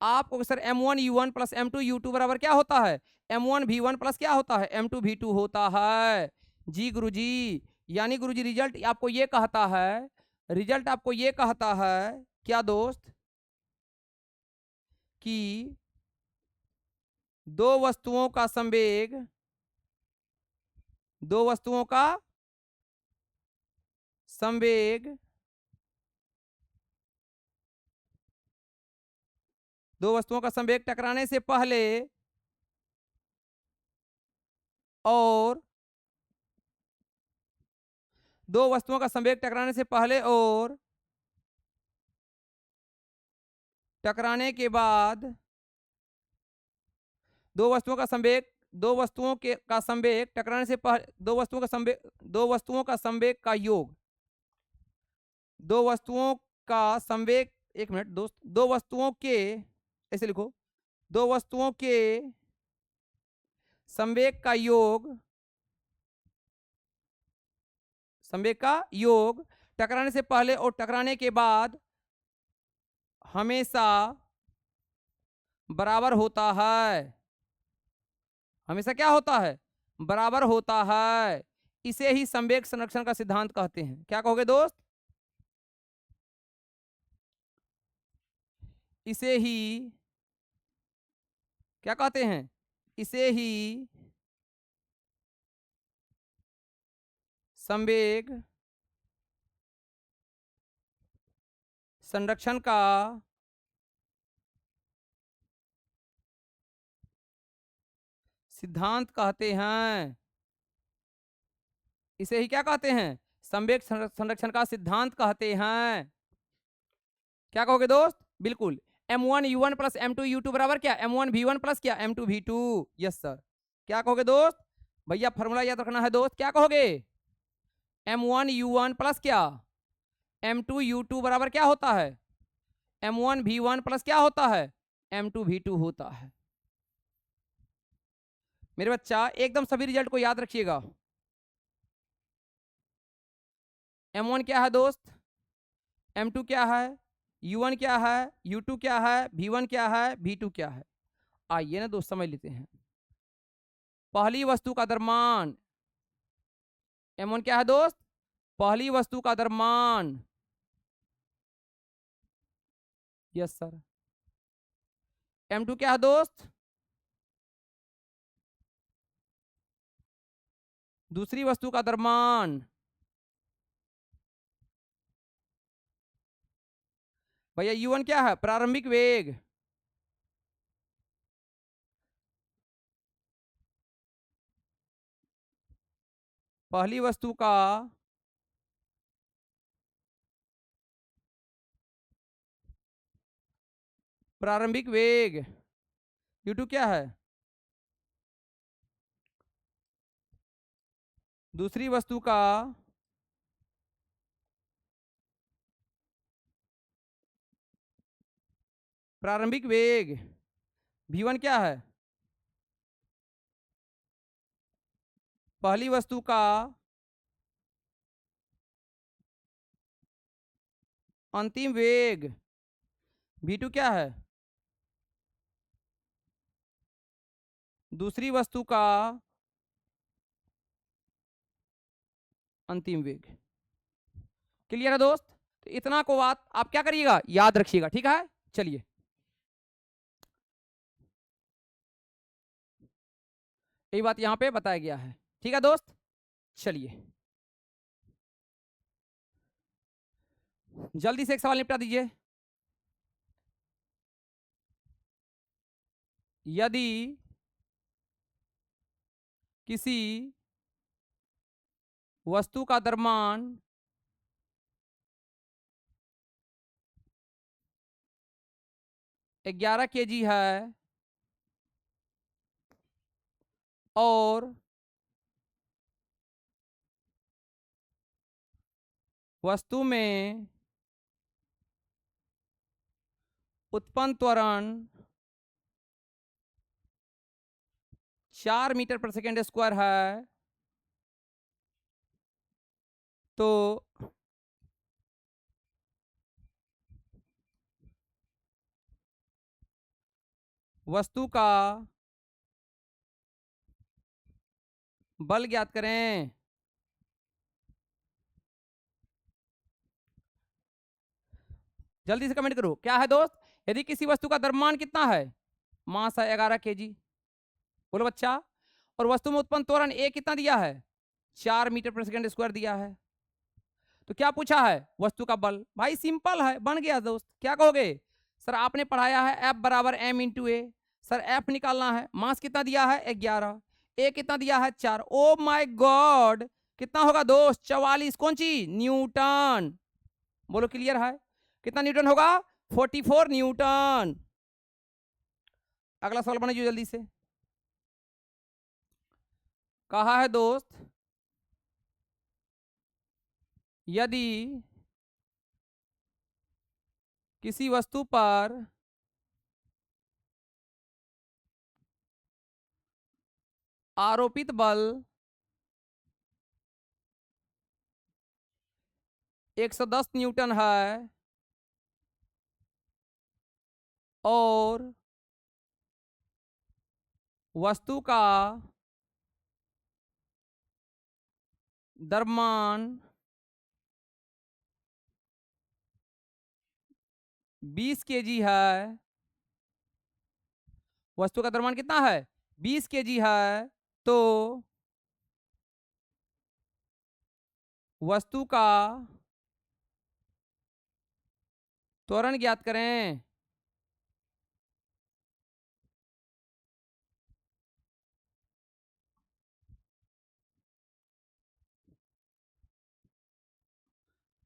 [SPEAKER 1] आप कहोगे sir m1 u1 plus m2 u2 बराबर क्या होता है m1 v1 प्लस क्या होता है m2 v2 होता है। जी गुरुजी। यानी गुरुजी रिजल्ट आपको ये कहता है, रिजल्ट आपको ये कहता है क्या दोस्त, कि दो वस्तुओं का संवेग, दो वस्तुओं का संवेग, दो वस्तुओं का संवेग टकराने से पहले और दो वस्तुओं का संवेग टकराने से पहले और टकराने के बाद, दो वस्तुओं का संवेग दो वस्तुओं के का संवेग टकराने से पहले, दो वस्तुओं का संवेग का योग, दो वस्तुओं का संवेग, एक मिनट दोस्त, दो वस्तुओं के, ऐसे लिखो, दो वस्तुओं के संवेग का योग, संवेग का योग टकराने से पहले और टकराने के बाद हमेशा बराबर होता है। हमेशा क्या होता है? बराबर होता है। इसे ही संवेग संरक्षण का सिद्धांत कहते हैं। क्या कहोगे दोस्त? इसे ही क्या कहते हैं? इसे ही संवेग संरक्षण का सिद्धांत कहते हैं। इसे ही क्या कहते हैं? संवेग संरक्षण का सिद्धांत कहते हैं। क्या कहोगे दोस्त? बिल्कुल। m1u1 प्लस m2u2 बराबर क्या? m1v1 प्लस क्या? m2v2। Yes sir. क्या कहोगे दोस्त? भैया फॉर्मूला याद रखना है दोस्त। क्या कहोगे? m1u1 प्लस क्या? m2u2 बराबर क्या होता है? m1v1 प्लस क्या होता है? m2v2 होता है। मेरे बच्चा एकदम सभी रिजल्ट को याद रखिएगा। m1 क्या है दोस्त? m2 क्या है? u1 क्या है? u2 क्या है? v1 क्या है? v2 क्या है? आइए ना दोस्त समझ लेते हैं। पहली वस्तु का द्रव्यमान m1 क्या है दोस्त? पहली वस्तु का द्रव्यमान। Yes sir. m2 क्या है दोस्त? दूसरी वस्तु का द्रव्यमान। भैया u1 क्या है? प्रारंभिक वेग। पहली वस्तु का प्रारंभिक वेग। u2 क्या है? दूसरी वस्तु का प्रारंभिक वेग। v1 क्या है? पहली वस्तु का अंतिम वेग। v2 क्या है? दूसरी वस्तु का अंतिम वेग। क्लियर है दोस्त? तो इतना को बात आप क्या करिएगा? याद रखिएगा। ठीक है, चलिए यही बात यहां पे बताया गया है। ठीक है दोस्त, चलिए जल्दी से एक सवाल निपटा दीजिए। यदि किसी वस्तु का द्रव्यमान 11 kg है और वस्तु में उत्पन्न त्वरण 4 मीटर पर सेकेंड स्क्वायर है, तो वस्तु का बल ज्ञात करें। जल्दी से कमेंट करो। क्या है दोस्त? यदि किसी वस्तु का द्रव्यमान कितना है? मास है 11 kg। बोलो बच्चा। और वस्तु में उत्पन्न त्वरण ए कितना दिया है? 4 मीटर पर सेकेंड स्क्वायर दिया है। तो क्या पूछा है? वस्तु का बल। भाई सिंपल है, बन गया दोस्त। क्या कहोगे? सर आपने पढ़ाया है F बराबर m इंटू ए। सर F निकालना है। मास कितना दिया है? 11। ए कितना दिया है? 4। ओ माय गॉड, कितना होगा दोस्त? 44। कौन सी? न्यूटन। बोलो क्लियर है? कितना न्यूटन होगा? 44 न्यूटन। अगला सवाल बनाइए जल्दी से। कहा है दोस्त, यदि किसी वस्तु पर आरोपित बल 110 न्यूटन है और वस्तु का द्रव्यमान 20 केजी है, वस्तु का द्रव्यमान कितना है 20 केजी है, तो वस्तु का त्वरण ज्ञात करें।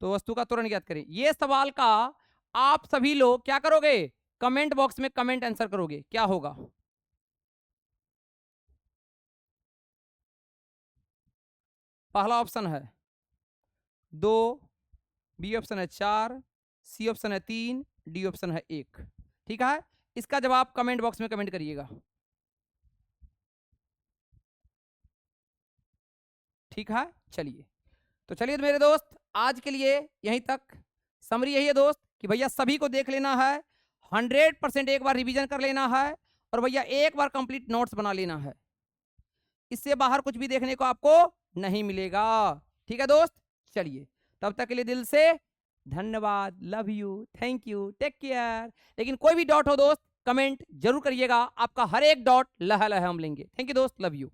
[SPEAKER 1] तो वस्तु का त्वरण ज्ञात करें। ये सवाल का आप सभी लोग क्या करोगे, कमेंट बॉक्स में कमेंट आंसर करोगे। क्या होगा, पहला ऑप्शन है 2, बी ऑप्शन है 4, सी ऑप्शन है 3, डी ऑप्शन है 1। ठीक है, इसका जवाब कमेंट बॉक्स में कमेंट करिएगा। ठीक है, चलिए तो चलिए मेरे दोस्त, आज के लिए यहीं तक। समरी यही है दोस्त कि भैया सभी को देख लेना है, 100% एक बार रिवीजन कर लेना है, और भैया एक बार कंप्लीट नोट्स बना लेना है। इससे बाहर कुछ भी देखने को आपको नहीं मिलेगा। ठीक है दोस्त, चलिए तब तक के लिए दिल से धन्यवाद, love you, thank you, take care. लेकिन कोई भी डॉट हो दोस्त, कमेंट जरूर करिएगा, आपका हर एक डॉट लहा लहा हम लेंगे। थैंक यू दोस्त, लव यू।